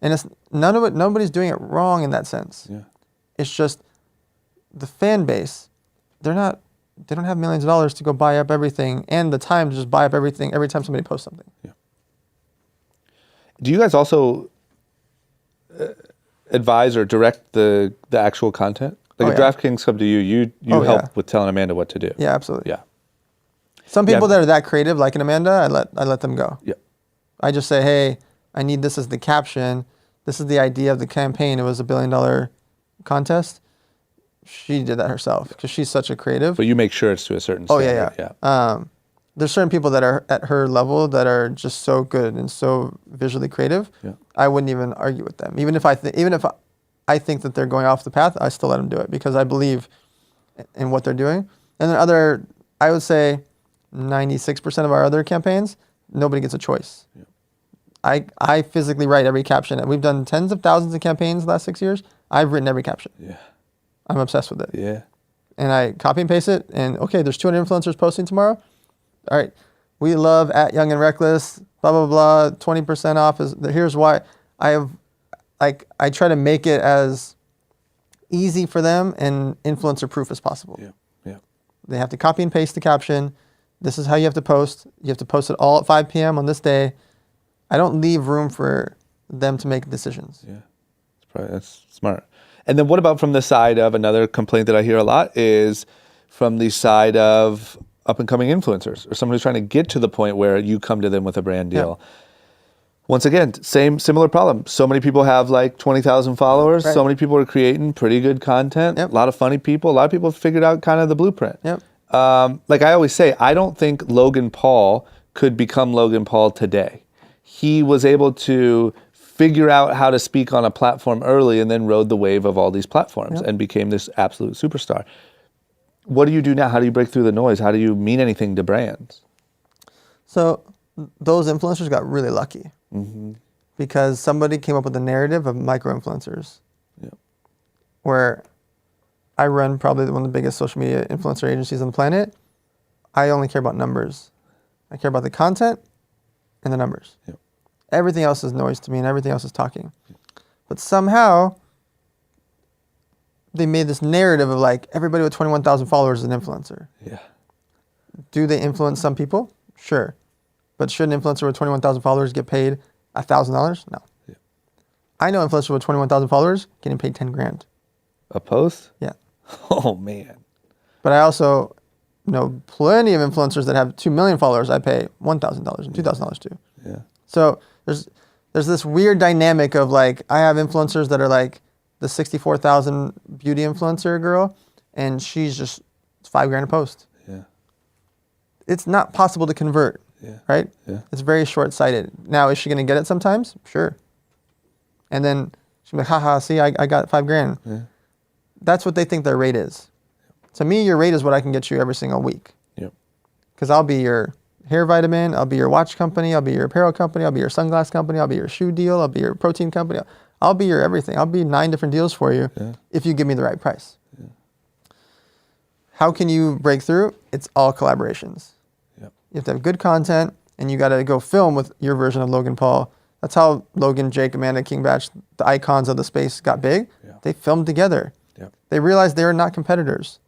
And it's none of it, nobody's doing it wrong in that sense. Yeah. It's just the fan base, they don't have millions of dollars to go buy up everything and the time to just buy up everything every time somebody posts something. Yeah. Do you guys also advise or direct the actual content? Like if DraftKings come to you, you help with telling Amanda what to do. Yeah, absolutely. Yeah. Some people that are that creative, like an Amanda, I let them go. Yeah. I just say, hey, I need this as the caption. This is the idea of the campaign. It was $1 billion contest. She did that herself because she's such a creative. But you make sure it's to a certain Oh, standard. yeah. There's certain people that are at her level that are just so good and so visually creative. Yeah. I wouldn't even argue with them. Even if I think that they're going off the path, I still let them do it because I believe in what they're doing. And then I would say 96% of our other campaigns, nobody gets a choice. Yeah. I physically write every caption. We've done tens of thousands of campaigns the last 6 years. I've written every caption. Yeah. I'm obsessed with it. Yeah. And I copy and paste it. And okay, there's 200 influencers posting tomorrow. All right, we love at Young and Reckless, blah, blah, blah, 20% off. Here's why. I try to make it as easy for them and influencer proof as possible. Yeah. Yeah. They have to copy and paste the caption. This is how you have to post. You have to post it all at 5 p.m. on this day. I don't leave room for them to make decisions. Yeah. That's smart. And then what about from the side of another complaint that I hear a lot is from the side of up-and-coming influencers or someone who's trying to get to the point where you come to them with a brand deal. Yeah. Once again, similar problem. So many people have like 20,000 followers. Right. So many people are creating pretty good content. Yep. A lot of funny people. A lot of people have figured out kind of the blueprint. Yep. Like I always say, I don't think Logan Paul could become Logan Paul today. He was able to figure out how to speak on a platform early and then rode the wave of all these platforms and became this absolute superstar. What do you do now? How do you break through the noise? How do you mean anything to brands? So those influencers got really lucky because somebody came up with a narrative of micro-influencers where I run probably one of the biggest social media influencer agencies on the planet. I only care about numbers. I care about the content and the numbers. Yep. Everything else is noise to me and everything else is talking. But somehow they made this narrative of like everybody with 21,000 followers is an influencer. Yeah. Do they influence some people? Sure. But should an influencer with 21,000 followers get paid $1,000? No. Yeah. I know influencers with 21,000 followers getting paid 10 grand. A post? Yeah. Oh man. But I also know plenty of influencers that have 2 million followers I pay $1,000 and $2,000 to. Yeah. So there's this weird dynamic of like, I have influencers that are like the 64,000 beauty influencer girl, and she's just $5,000 a post. Yeah. It's not possible to convert, right? Yeah. It's very short-sighted. Now, is she going to get it sometimes? Sure. And then she'll be like, haha, see, I got $5,000. Yeah. That's what they think their rate is. To me, your rate is what I can get you every single week. Yep. Because I'll be your hair vitamin, I'll be your watch company, I'll be your apparel company, I'll be your sunglass company, I'll be your shoe deal, I'll be your protein company. I'll be your everything. I'll be 9 different deals for you if you give me the right price. Yeah. How can you break through? It's all collaborations. Yep. You have to have good content, and you got to go film with your version of Logan Paul. That's how Logan, Jake, Amanda, King Batch, the icons of the space got big. Yeah. They filmed together. Yep. They realized they are not competitors.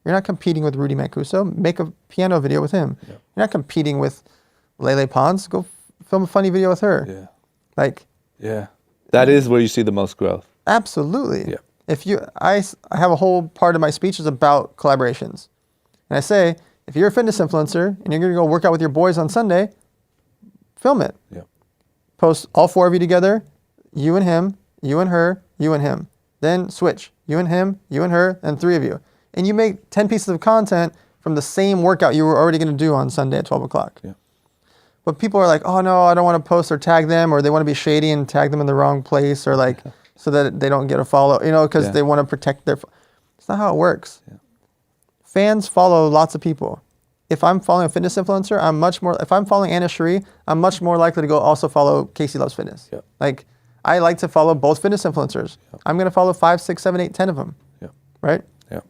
You're not competing with Rudy Mancuso. Make a piano video with him. Yep. You're not competing with Lele Pons. Go film a funny video with her. Yeah. Like. Yeah. That is where you see the most growth. Absolutely. Yeah. If I have a whole part of my speech is about collaborations. And I say, if you're a fitness influencer and you're going to go work out with your boys on Sunday, film it. Yep. Post all 4 of you together, you and him, you and her, you and him. Then switch, you and him, you and her, and 3 of you. And you make 10 pieces of content from the same workout you were already going to do on Sunday at 12 o'clock. Yeah. But people are like, oh no, I don't want to post or tag them, or they want to be shady and tag them in the wrong place, or like, so that they don't get a follow, because they want to protect their, it's not how it works. Yeah. Fans follow lots of people. If I'm following a fitness influencer, if I'm following Anna Cherie, I'm much more likely to go also follow Casey Loves Fitness. Yeah. Like, I like to follow both fitness influencers. Yeah. I'm going to follow 5, 6, 7, 8, 10 of them. Yeah. Right? Yeah.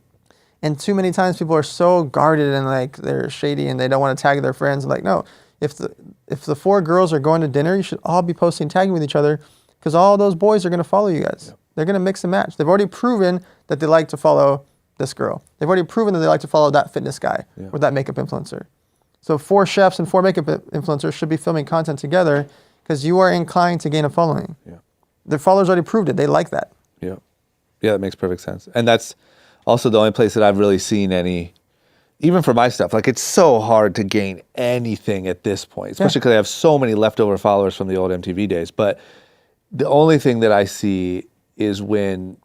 And too many times people are so guarded and like they're shady and they don't want to tag their friends. Like, no, if the 4 girls are going to dinner, you should all be posting, tagging with each other, because all those boys are going to follow you guys. Yeah. They're going to mix and match. They've already proven that they like to follow this girl. They've already proven that they like to follow that fitness guy or that makeup influencer. So 4 chefs and 4 makeup influencers should be filming content together because you are inclined to gain a following. Yeah. Their followers already proved it. They like that. Yeah. Yeah, that makes perfect sense. And that's also the only place that I've really seen any, even for my stuff, like it's so hard to gain anything at this point, especially because I have so many leftover followers from the old MTV days. But the only thing that I see is when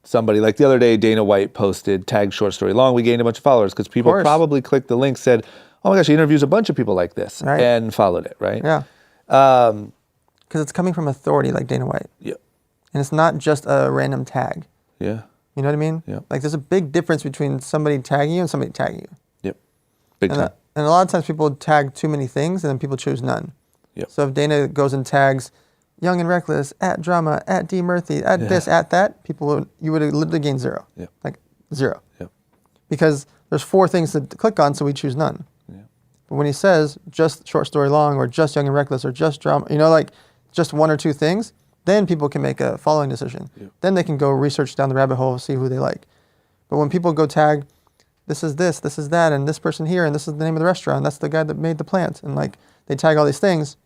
somebody, like the other day, Dana White posted, tagged Short Story Long, we gained a bunch of followers because people probably clicked the link, said, oh my gosh, he interviews a bunch of people like this, and followed it, right? Yeah. Because it's coming from authority like Dana White. Yeah. And it's not just a random tag. Yeah. You know what I mean? Yeah. Like there's a big difference between somebody tagging you and somebody tagging you. Yep. Big time. And a lot of times people tag too many things and then people choose none. Yep. So if Dana goes and tags Young and Reckless, at Drama, at D Murphy, at this, at that, you would have literally gained 0. Yep. Like 0. Yep. Because there's 4 things to click on, so we choose none. Yeah. But when he says just Short Story Long or just Young and Reckless or just Drama, like just 1 or 2 things, then people can make a following decision. Yep. Then they can go research down the rabbit hole, see who they like. But when people go tag, this is that, and this person here, and this is the name of the restaurant, that's the guy that made the plant, and like they tag all these things,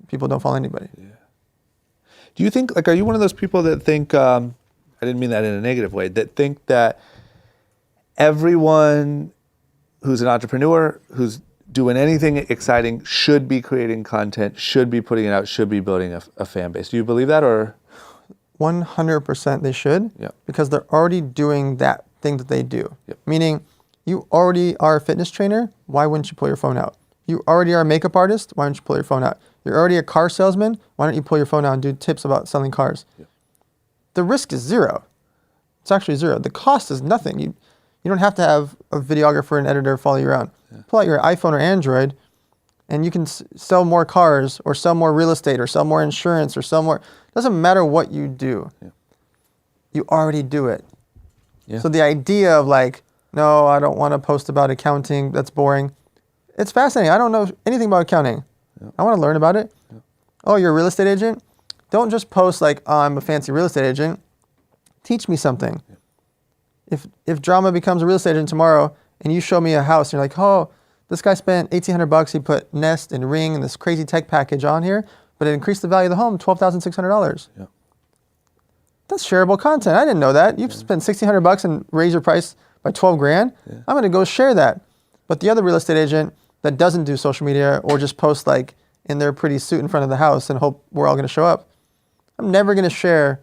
people don't follow anybody. Yeah. Do you think, like, are you one of those people that think, I didn't mean that in a negative way, that think that everyone who's an entrepreneur, who's doing anything exciting, should be creating content, should be putting it out, should be building a fan base? Do you believe that, or? 100% they should, because they're already doing that thing that they do. Yep. Meaning, you already are a fitness trainer, why wouldn't you pull your phone out? You already are a makeup artist, why don't you pull your phone out? You're already a car salesman, why don't you pull your phone out and do tips about selling cars? Yep. The risk is 0. It's actually 0. The cost is nothing. You don't have to have a videographer and editor follow you around. Yeah. Pull out your iPhone or Android, and you can sell more cars, or sell more real estate, or sell more insurance, or sell more. It doesn't matter what you do. Yeah. You already do it. Yeah. So the idea of like, no, I don't want to post about accounting, that's boring. It's fascinating. I don't know anything about accounting. Yeah. I want to learn about it. Yeah. Oh, you're a real estate agent? Don't just post like, oh, I'm a fancy real estate agent. Teach me something. Yeah. If Drama becomes a real estate agent tomorrow and you show me a house and you're like, oh, this guy spent $1,800, he put Nest and Ring and this crazy tech package on here, but it increased the value of the home $12,600. Yeah. That's shareable content. I didn't know that. You've spent $1,600 and raised your price by $12,000. Yeah. I'm going to go share that. But the other real estate agent that doesn't do social media or just post like in their pretty suit in front of the house and hope we're all going to show up, I'm never going to share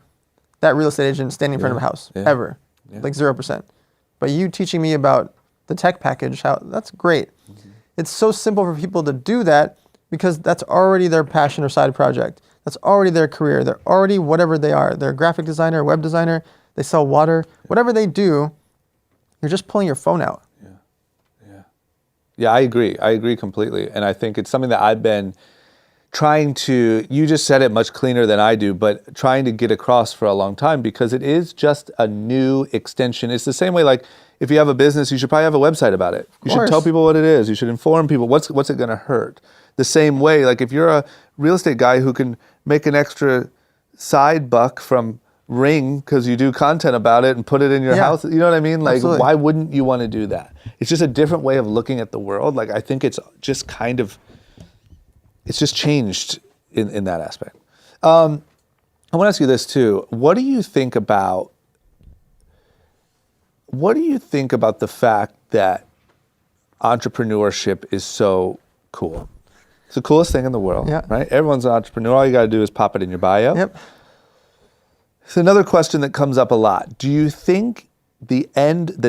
that real estate agent standing in front of a house, ever. Like 0%. But you teaching me about the tech package, that's great. It's so simple for people to do that because that's already their passion or side project. That's already their career. They're already whatever they are. They're a graphic designer, web designer, they sell water. Whatever they do, you're just pulling your phone out. Yeah, I agree. I agree completely. And I think it's something that I've been trying to, you just said it much cleaner than I do, but trying to get across for a long time because it is just a new extension. It's the same way, like, if you have a business, you should probably have a website about it. You should tell people what it is. You should inform people. What's it going to hurt? The same way, like if you're a real estate guy who can make an extra side buck from Ring because you do content about it and put it in your house, you know what I mean? Like, Absolutely. why wouldn't you want to do that? It's just a different way of looking at the world. Like, I think it's just kind of, it's just changed in that aspect. I want to ask you this too. What do you think about the fact that entrepreneurship is so cool? It's the coolest thing in the world, right? Everyone's an entrepreneur. All you got to do is pop it in your bio. Yep. It's another question that comes up a lot. Do you think the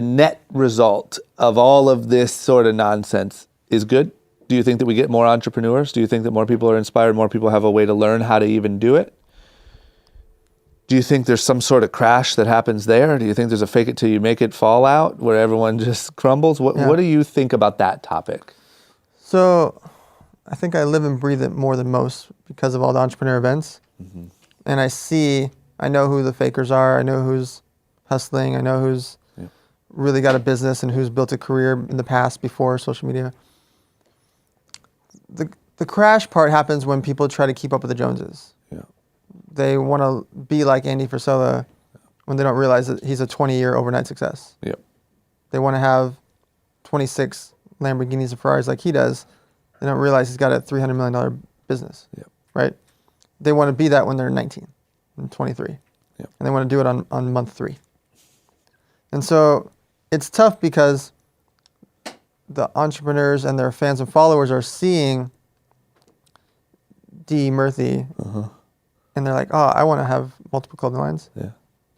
net result of all of this sort of nonsense is good? Do you think that we get more entrepreneurs? Do you think that more people are inspired, more people have a way to learn how to even do it? Do you think there's some sort of crash that happens there? Do you think there's a fake it till you make it fallout where everyone just crumbles? What do you think about that topic? So I think I live and breathe it more than most because of all the entrepreneur events. And I know who the fakers are. I know who's hustling. I know who's really got a business and who's built a career in the past before social media. The crash part happens when people try to keep up with the Joneses. They want to be like Andy Frisella when they don't realize that he's a 20-year overnight success. They want to have 26 Lamborghinis and Ferraris like he does. They don't realize he's got a $300 million business, right? They want to be that when they're 19 and 23. And they want to do it on month 3. And so it's tough because the entrepreneurs and their fans and followers are seeing D. Murthy, and they're like, oh, I want to have multiple clothing lines.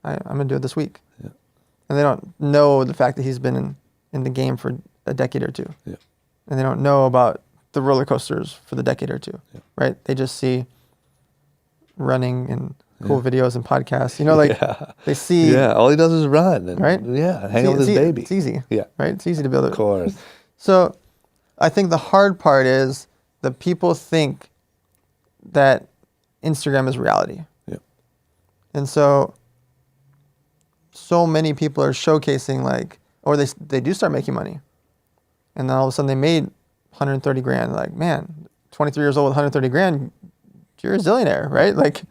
I'm going to do it this week. And they don't know the fact that he's been in the game for a decade or 2. And they don't know about the roller coasters for the decade or 2, right? They just see running and cool videos and podcasts. You know, like they see. All he does is run. And, right? Hang out with his baby. It's easy. Right? It's easy to build it. Of course. So I think the hard part is that people think that Instagram is reality. And so many people are showcasing like, or they do start making money. And then all of a sudden they made 130 grand. Like, man, 23 years old with 130 grand, you're a zillionaire, right? Like,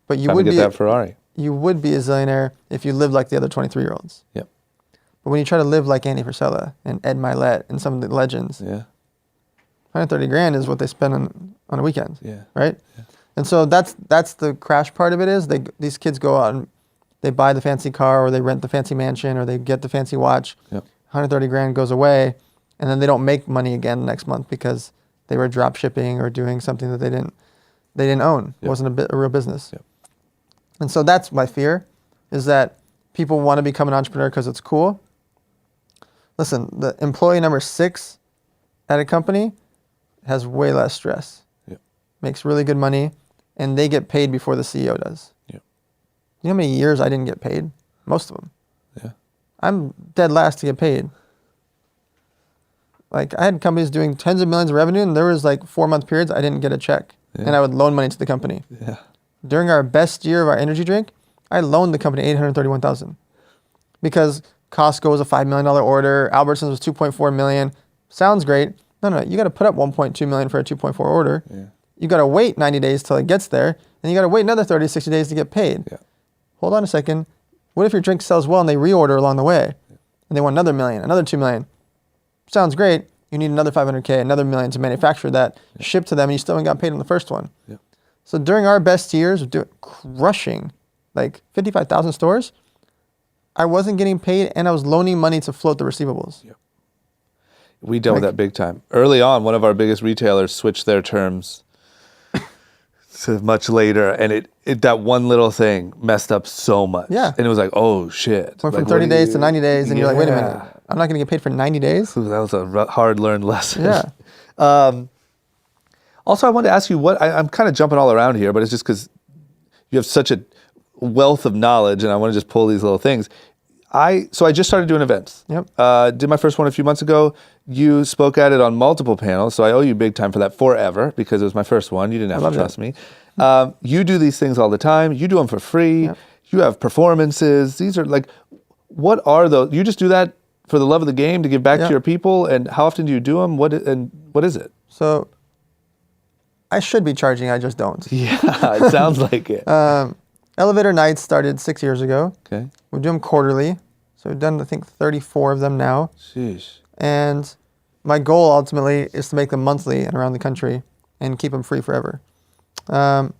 but you would be that Ferrari. You would be a zillionaire if you lived like the other 23-year-olds. But when you try to live like Andy Frisella and Ed Milet and some of the legends, 130 grand is what they spend on a weekend, right? And so that's the crash part of it is these kids go out and they buy the fancy car or they rent the fancy mansion or they get the fancy watch. 130 grand goes away and then they don't make money again next month because they were drop shipping or doing something that they didn't own. It wasn't a real business. And so that's my fear, is that people want to become an entrepreneur because it's cool. Listen, the employee number 6 at a company has way less stress, makes really good money, and they get paid before the CEO does. You know how many years I didn't get paid? Most of them. I'm dead last to get paid. Like, I had companies doing tens of millions of revenue, and there was like 4-month periods I didn't get a check, and I would loan money to the company. During our best year of our energy drink, I loaned the company $831,000 because Costco was a $5 million order, Albertsons was $2.4 million. Sounds great. No, you got to put up $1.2 million for a 2.4 order. You got to wait 90 days till it gets there, and you got to wait another 30 to 60 days to get paid. Hold on a second. What if your drink sells well and they reorder along the way, and they want another $1 million, another $2 million? Sounds great. You need another $500K, another $1 million to manufacture that, ship to them, and you still haven't got paid on the first one. So during our best years, crushing like 55,000 stores, I wasn't getting paid, and I was loaning money to float the receivables. We dealt with that big time. Early on, one of our biggest retailers switched their terms to much later, and it that one little thing messed up so much. Yeah. And it was like, oh shit. Went Like, from 30 what do days you- to 90 days, and you're like, wait a Yeah. minute, I'm not going to get paid for 90 days? Ooh, that was a hard learned lesson. Yeah. Also, I wanted to ask you I'm kind of jumping all around here, but it's just because you have such a wealth of knowledge, and I want to just pull these little things. So I just started doing events. Yep. Did my first one a few months ago. You spoke at it on multiple panels, so I owe you big time for that forever because it was my first one. You didn't have to trust me. You do these things all the time. You do them for free. Yep. You have performances. These are like, what are those? You just do that for the love of the game to give back to your people, and how often do you do them? What is it? So I should be charging, I just don't. Yeah, it sounds like it. Elevator nights started 6 years ago. Okay. We do them quarterly. So we've done, I think, 34 of them now. Sheesh. And my goal ultimately is to make them monthly and around the country and keep them free forever. They're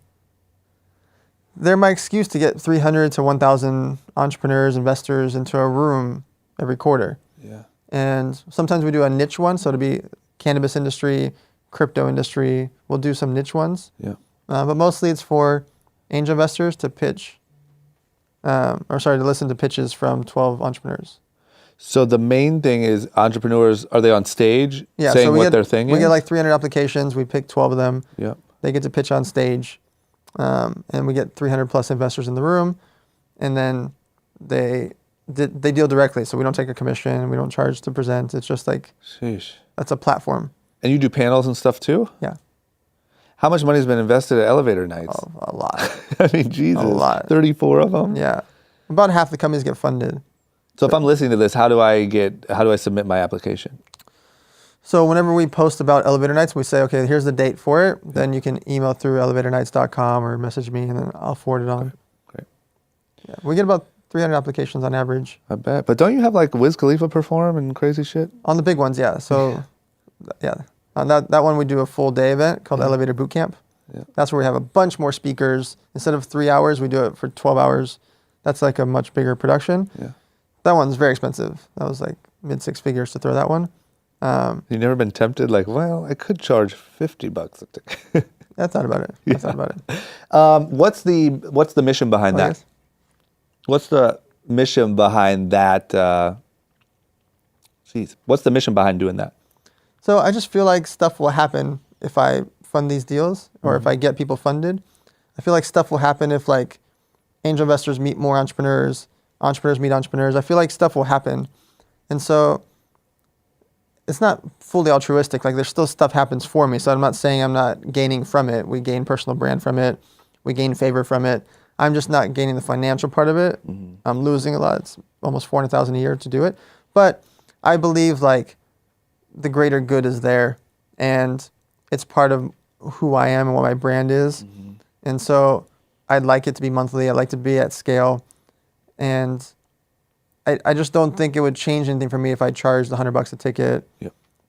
my excuse to get 300 to 1,000 entrepreneurs, investors into a room every quarter. Yeah. And sometimes we do a niche one, so it'll be cannabis industry, crypto industry. We'll do some niche ones. Yeah. But mostly it's for angel investors to pitch, to listen to pitches from 12 entrepreneurs. So the main thing is entrepreneurs, are they on stage Yeah, saying so what their thing is? We get like 300 applications. We pick 12 of them. Yeah. They get to pitch on stage. And we get 300 plus investors in the room. And then they deal directly. So we don't take a commission. We don't charge to present. It's just like, Sheesh. that's a platform. And you do panels and stuff too? Yeah. How much money has been invested at elevator nights? Oh, a lot. I mean, Jesus. A lot. 34 of them? Yeah. About half the companies get funded. So if I'm listening to this, how do I submit my application? So whenever we post about elevator nights, we say, okay, here's the date for it. Then you can email through elevatornights.com or message me, and then I'll forward it on. Great. Yeah, we get about 300 applications on average. I bet. But don't you have like Wiz Khalifa perform and crazy shit? On the big ones, yeah. So, yeah. On that one, we do a full day event called Elevator Bootcamp. Yeah. That's where we have a bunch more speakers. Instead of 3 hours, we do it for 12 hours. That's like a much bigger production. Yeah. That one's very expensive. That was like mid six figures to throw that one. You never been tempted like, well, I could charge $50 a ticket. I thought about it. I thought about it. What's the mission behind that? Yes. What's the mission behind that? What's the mission behind doing that? So I just feel like stuff will happen if I fund these deals or if I get people funded. I feel like stuff will happen if like angel investors meet more entrepreneurs, entrepreneurs meet entrepreneurs. I feel like stuff will happen. And so it's not fully altruistic. Like there's still stuff happens for me. So I'm not saying I'm not gaining from it. We gain personal brand from it. We gain favor from it. I'm just not gaining the financial part of it. I'm losing a lot. It's almost $400,000 a year to do it. But I believe like the greater good is there, and it's part of who I am and what my brand is. And so I'd like it to be monthly. I'd like to be at scale. And I just don't think it would change anything for me if I charged $100 a ticket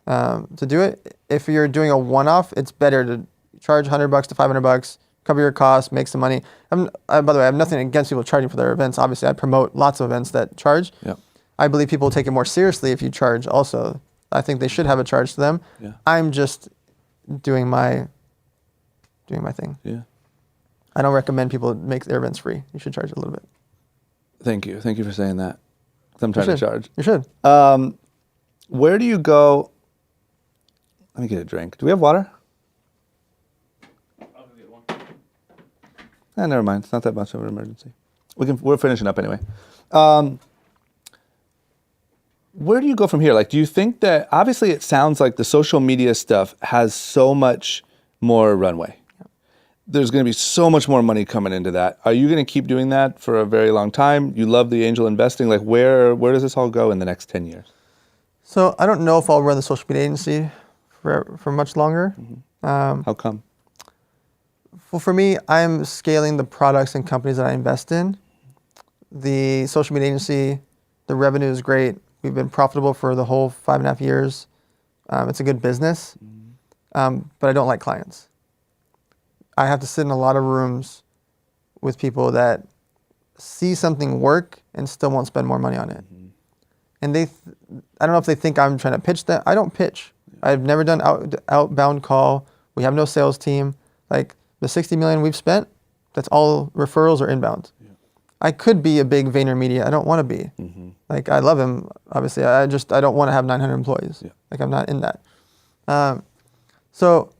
to do it. If you're doing a one-off, it's better to charge $100 to $500, cover your costs, make some money. By the way, I have nothing against people charging for their events. Obviously, I promote lots of events that charge. Yeah. I believe people take it more seriously if you charge also. I think they should have a charge to them. Yeah. I'm just doing my thing. Yeah. I don't recommend people make their events free. You should charge a little bit. Thank you. Thank you for saying that. 'Cause I'm trying to charge. You should. Where do you go? Let me get a drink. Do we have water? I'll go get one. Never mind. It's not that much of an emergency. We're finishing up anyway. Where do you go from here? Like, do you think that, obviously it sounds like the social media stuff has so much more runway. There's going to be so much more money coming into that. Are you going to keep doing that for a very long time? You love the angel investing. Like, where does this all go in the next 10 years? So I don't know if I'll run the social media agency for much longer. How come? Well, for me, I'm scaling the products and companies that I invest in. The social media agency, the revenue is great. We've been profitable for the whole 5.5 years. It's a good business, but I don't like clients. I have to sit in a lot of rooms with people that see something work and still won't spend more money on it. and I don't know if they think I'm trying to pitch them. I don't pitch. I've never done outbound call. We have no sales team. Like the 60 million we've spent, that's all referrals or inbound. Yeah. I could be a big VaynerMedia. I don't want to be. Mm-hmm. Like I love him, obviously. I don't want to have 900 employees. Yeah. Like I'm not in that. So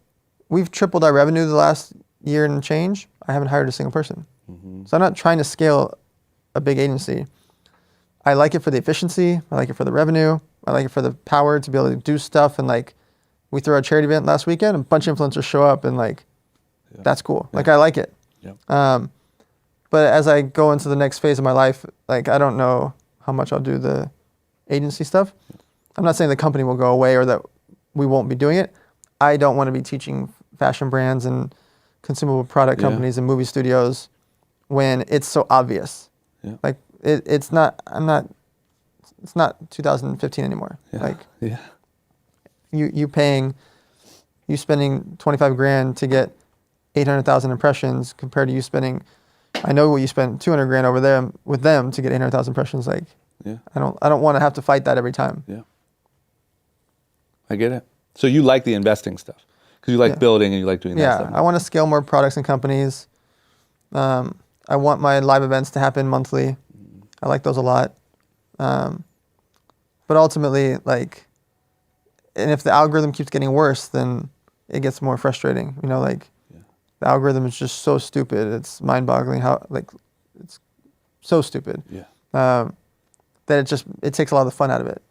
we've tripled our revenue the last year and change. I haven't hired a single person. Mm-hmm. So I'm not trying to scale a big agency. I like it for the efficiency. I like it for the revenue. I like it for the power to be able to do stuff. And like, we threw a charity event last weekend, a bunch of influencers show up, and like, that's cool. Yeah. Like, I like it. Yeah. But as I go into the next phase of my life, like, I don't know how much I'll do the agency stuff. Yeah. I'm not saying the company will go away or that we won't be doing it. I don't want to be teaching fashion brands and consumable product companies and movie studios when it's so obvious. Yeah. Like, it's not 2015 anymore. Yeah. Like, you spending 25 grand to get 800,000 impressions compared to you spending, I know what you spent 200 grand over there with them to get 800,000 impressions. Like, I don't want to have to fight that every time. Yeah. I get it. So you like the investing stuff because you like building and you like doing that stuff. Yeah, I want to scale more products and companies. I want my live events to happen monthly. I like those a lot. But ultimately, like, and if the algorithm keeps getting worse, then it gets more frustrating. You know, like, the algorithm is just so stupid. It's mind-boggling how, like, it's so stupid. Yeah. That it takes a lot of the fun out of it.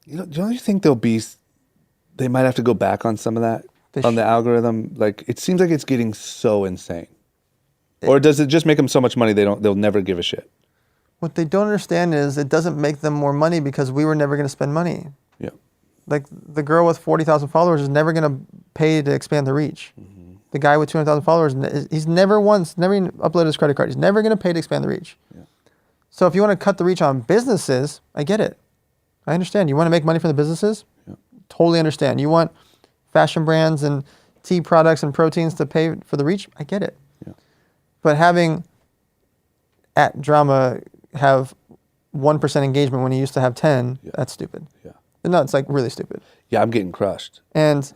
You know, don't you think they might have to go back on some of that on the algorithm? Like, it seems like it's getting so insane. Or does it just make them so much money they'll never give a shit? What they don't understand is it doesn't make them more money because we were never going to spend money. Yeah. Like the girl with 40,000 followers is never going to pay to expand the reach. Mm-hmm. The guy with 200,000 followers, he's never even uploaded his credit card. He's never going to pay to expand the reach. Yeah. So if you want to cut the reach on businesses, I get it. I understand. You want to make money from the businesses? Yeah. Totally understand. You want fashion brands and tea products and proteins to pay for the reach? I get it. Yeah. But having @drama have 1% engagement when he used to have 10, that's stupid. Yeah. No, it's like really stupid. Yeah, I'm getting crushed. And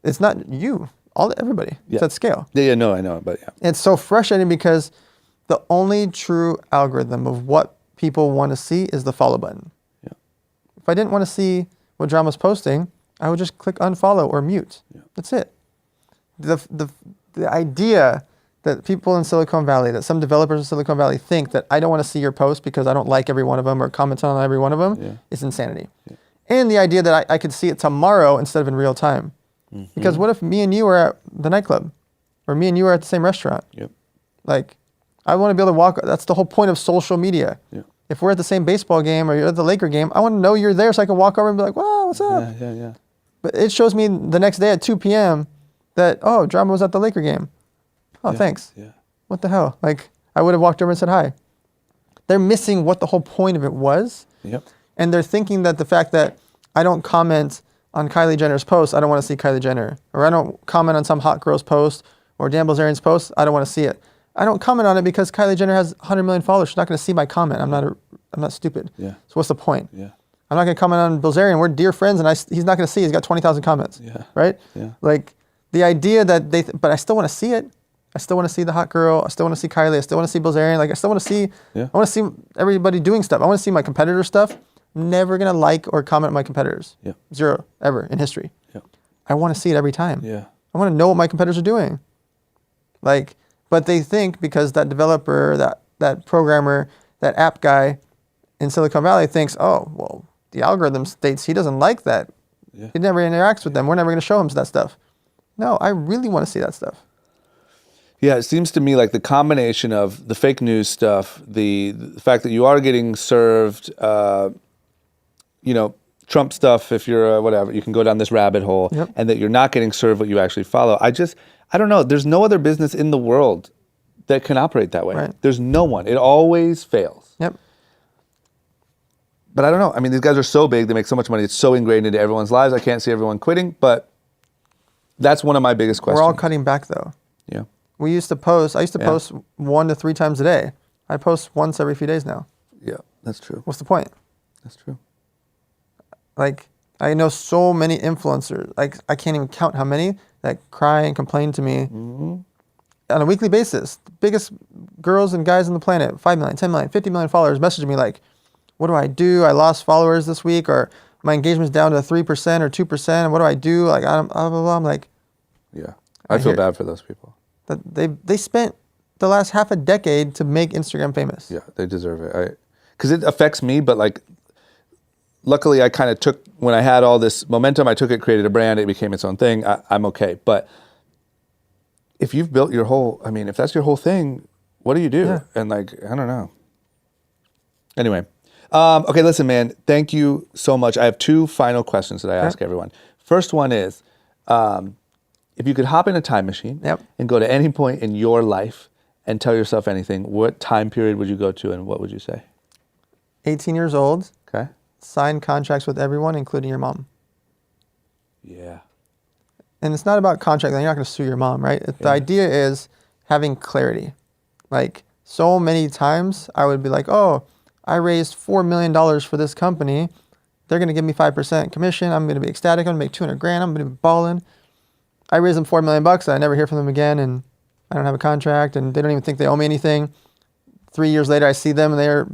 it's not you, everybody. Yeah. It's at scale. Yeah, no, I know, but yeah. It's so frustrating because the only true algorithm of what people want to see is the follow button. Yeah. If I didn't want to see what Drama's posting, I would just click unfollow or mute. Yeah. That's it. The idea that people in Silicon Valley, that some developers in Silicon Valley think that I don't want to see your post because I don't like every one of them or comment on every one of them is insanity. Yeah. And the idea that I could see it tomorrow instead of in real time. Mm-hmm. Because what if me and you were at the nightclub or me and you were at the same restaurant? Yep. Like, I want to be able to walk. That's the whole point of social media. Yeah. If we're at the same baseball game or you're at the Laker game, I want to know you're there so I can walk over and be like, wow, what's up? Yeah. But it shows me the next day at 2 p.m. that, oh, Drama was at the Laker game. Oh, thanks. Yeah. What the hell? Like, I would have walked over and said hi. They're missing what the whole point of it was. Yep. And they're thinking that the fact that I don't comment on Kylie Jenner's post, I don't want to see Kylie Jenner. Or I don't comment on some hot girl's post or Dan Bilzerian's post, I don't want to see it. I don't comment on it because Kylie Jenner has 100 million followers. She's not going to see my comment. I'm not stupid. Yeah. So what's the point? Yeah. I'm not going to comment on Bilzerian. We're dear friends, and he's not going to see. He's got 20,000 comments. Yeah. Right? Yeah. Like, the idea that but I still want to see it. I still want to see the hot girl. I still want to see Kylie. I still want to see Bilzerian. Like, I still want to see, I want to see everybody doing stuff. I want to see my competitor stuff. I'm never going to like or comment on my competitors. Yeah. Zero, ever, in history. Yeah. I want to see it every time. Yeah. I want to know what my competitors are doing. Like, but they think because that developer, that programmer, that app guy in Silicon Valley thinks, oh, well, the algorithm states he doesn't like that. Yeah. He never interacts with them. We're never going to show him that stuff. No, I really want to see that stuff. Yeah, it seems to me like the combination of the fake news stuff, the fact that you are getting served, Trump stuff, if you're whatever, you can go down this rabbit hole, and that you're not getting served what you actually follow. I don't know. There's no other business in the world that can operate that way. Right. There's no one. It always fails. Yep. But I don't know. I mean, these guys are so big. They make so much money. It's so ingrained into everyone's lives. I can't see everyone quitting, but that's one of my biggest questions. We're all cutting back, though. Yeah. I used to post 1 to 3 times a day. I post once every few days now. Yeah. That's true. What's the point? That's true. Like, I know so many influencers, like I can't even count how many that cry and complain to me on a weekly basis. The biggest girls and guys on the planet, 5 million, 10 million, 50 million followers, messaging me like, what do I do? I lost followers this week, or my engagement's down to 3% or 2%. What do I do? Like, blah, blah, blah. I'm like, Yeah. I feel bad for those people. that they spent the last half a decade to make Instagram famous. Yeah, they deserve it. Because it affects me, but like, luckily I kind of took, when I had all this momentum, I took it, created a brand, it became its own thing. I'm okay. But if you've built your whole, I mean, if that's your whole thing, what do you do? Yeah. And like, I don't know. Anyway. Okay, listen, man, thank you so much. I have 2 final questions that I ask everyone. First one is, if you could hop in a time machine and go to any point in your life and tell yourself anything, what time period would you go to and what would you say? 18 years old, Okay. signed contracts with everyone, including your mom. Yeah. And it's not about contract. You're not going to sue your mom, right? The idea is having clarity. Like, so many times I would be like, oh, I raised $4 million for this company. They're going to give me 5% commission. I'm going to be ecstatic. I'm going to make 200 grand. I'm going to be balling. I raise them $4 million and I never hear from them again. And I don't have a contract and they don't even think they owe me anything. 3 years later, I see them and they're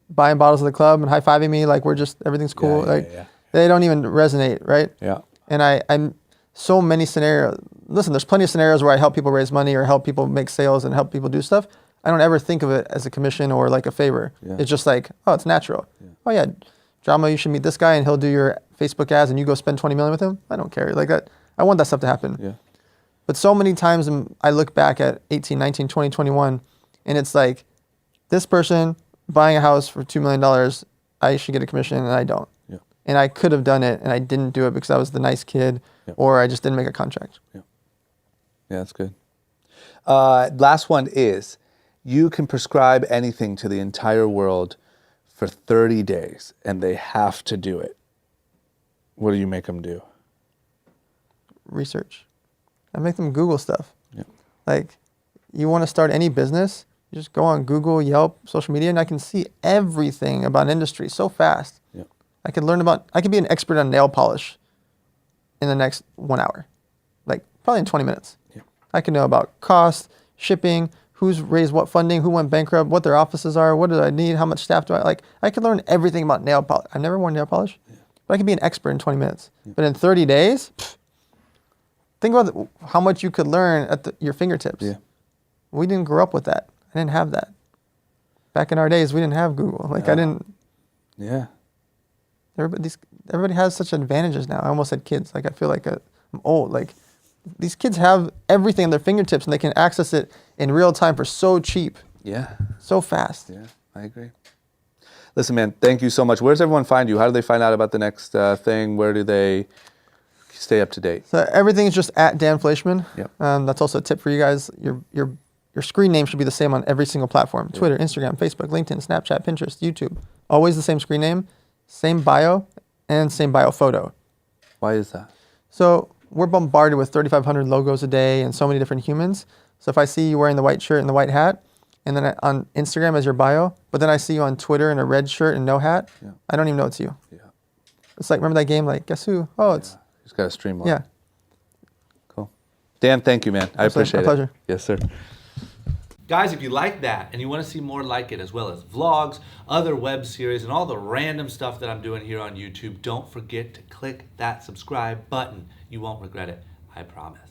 buying bottles of the club and high-fiving me like everything's cool. They don't even resonate, right? Yeah. And I'm so many scenarios. Listen, there's plenty of scenarios where I help people raise money or help people make sales and help people do stuff. I don't ever think of it as a commission or like a favor. Yeah. It's just like, oh, it's natural. Yeah. Oh yeah, Drama, you should meet this guy and he'll do your Facebook ads and you go spend 20 million with him. I don't care. Like that, I want that stuff to happen. Yeah. But so many times I look back at 18, 19, 20, 21 and it's like, this person buying a house for $2 million, I should get a commission and I don't. Yeah. And I could have done it and I didn't do it because I was the nice kid or I just didn't make a contract. Yeah. Yeah, that's good. Last one is, you can prescribe anything to the entire world for 30 days and they have to do it. What do you make them do? Research. I make them Google stuff. Yeah. Like, you want to start any business, you just go on Google, Yelp, social media, and I can see everything about an industry so fast. Yeah. I could be an expert on nail polish in the next 1 hour. Like, probably in 20 minutes. Yeah. I can know about cost, shipping, who's raised what funding, who went bankrupt, what their offices are, what do I need, how much staff do I like. I could learn everything about nail polish. I've never worn nail polish, but I could be an expert in 20 minutes. But in 30 days, think about how much you could learn at your fingertips. Yeah. We didn't grow up with that. I didn't have that. Back in our days, we didn't have Google. Like I didn't. Yeah. Everybody has such advantages now. I almost said kids. Like I feel like I'm old. Like these kids have everything at their fingertips and they can access it in real time for so cheap. Yeah. So fast. Yeah, I agree. Listen, man, thank you so much. Where does everyone find you? How do they find out about the next thing? Where do they stay up to date? So everything is just at Dan Fleyshman. Yep. That's also a tip for you guys. Your screen name should be the same on every single platform. Twitter, Instagram, Facebook, LinkedIn, Snapchat, Pinterest, YouTube. Always the same screen name, same bio, and same bio photo. Why is that? So we're bombarded with 3,500 logos a day and so many different humans. So if I see you wearing the white shirt and the white hat, and then on Instagram as your bio, but then I see you on Twitter in a red shirt and no hat, I don't even know it's you. Yeah. It's like, remember that game, like, guess who? Oh, it's... Just got to streamline. Yeah. Cool. Dan, thank you, man. I appreciate it. My pleasure. Yes, sir. Guys, if you like that and you want to see more like it, as well as vlogs, other web series, and all the random stuff that I'm doing here on YouTube, don't forget to click that subscribe button. You won't regret it, I promise.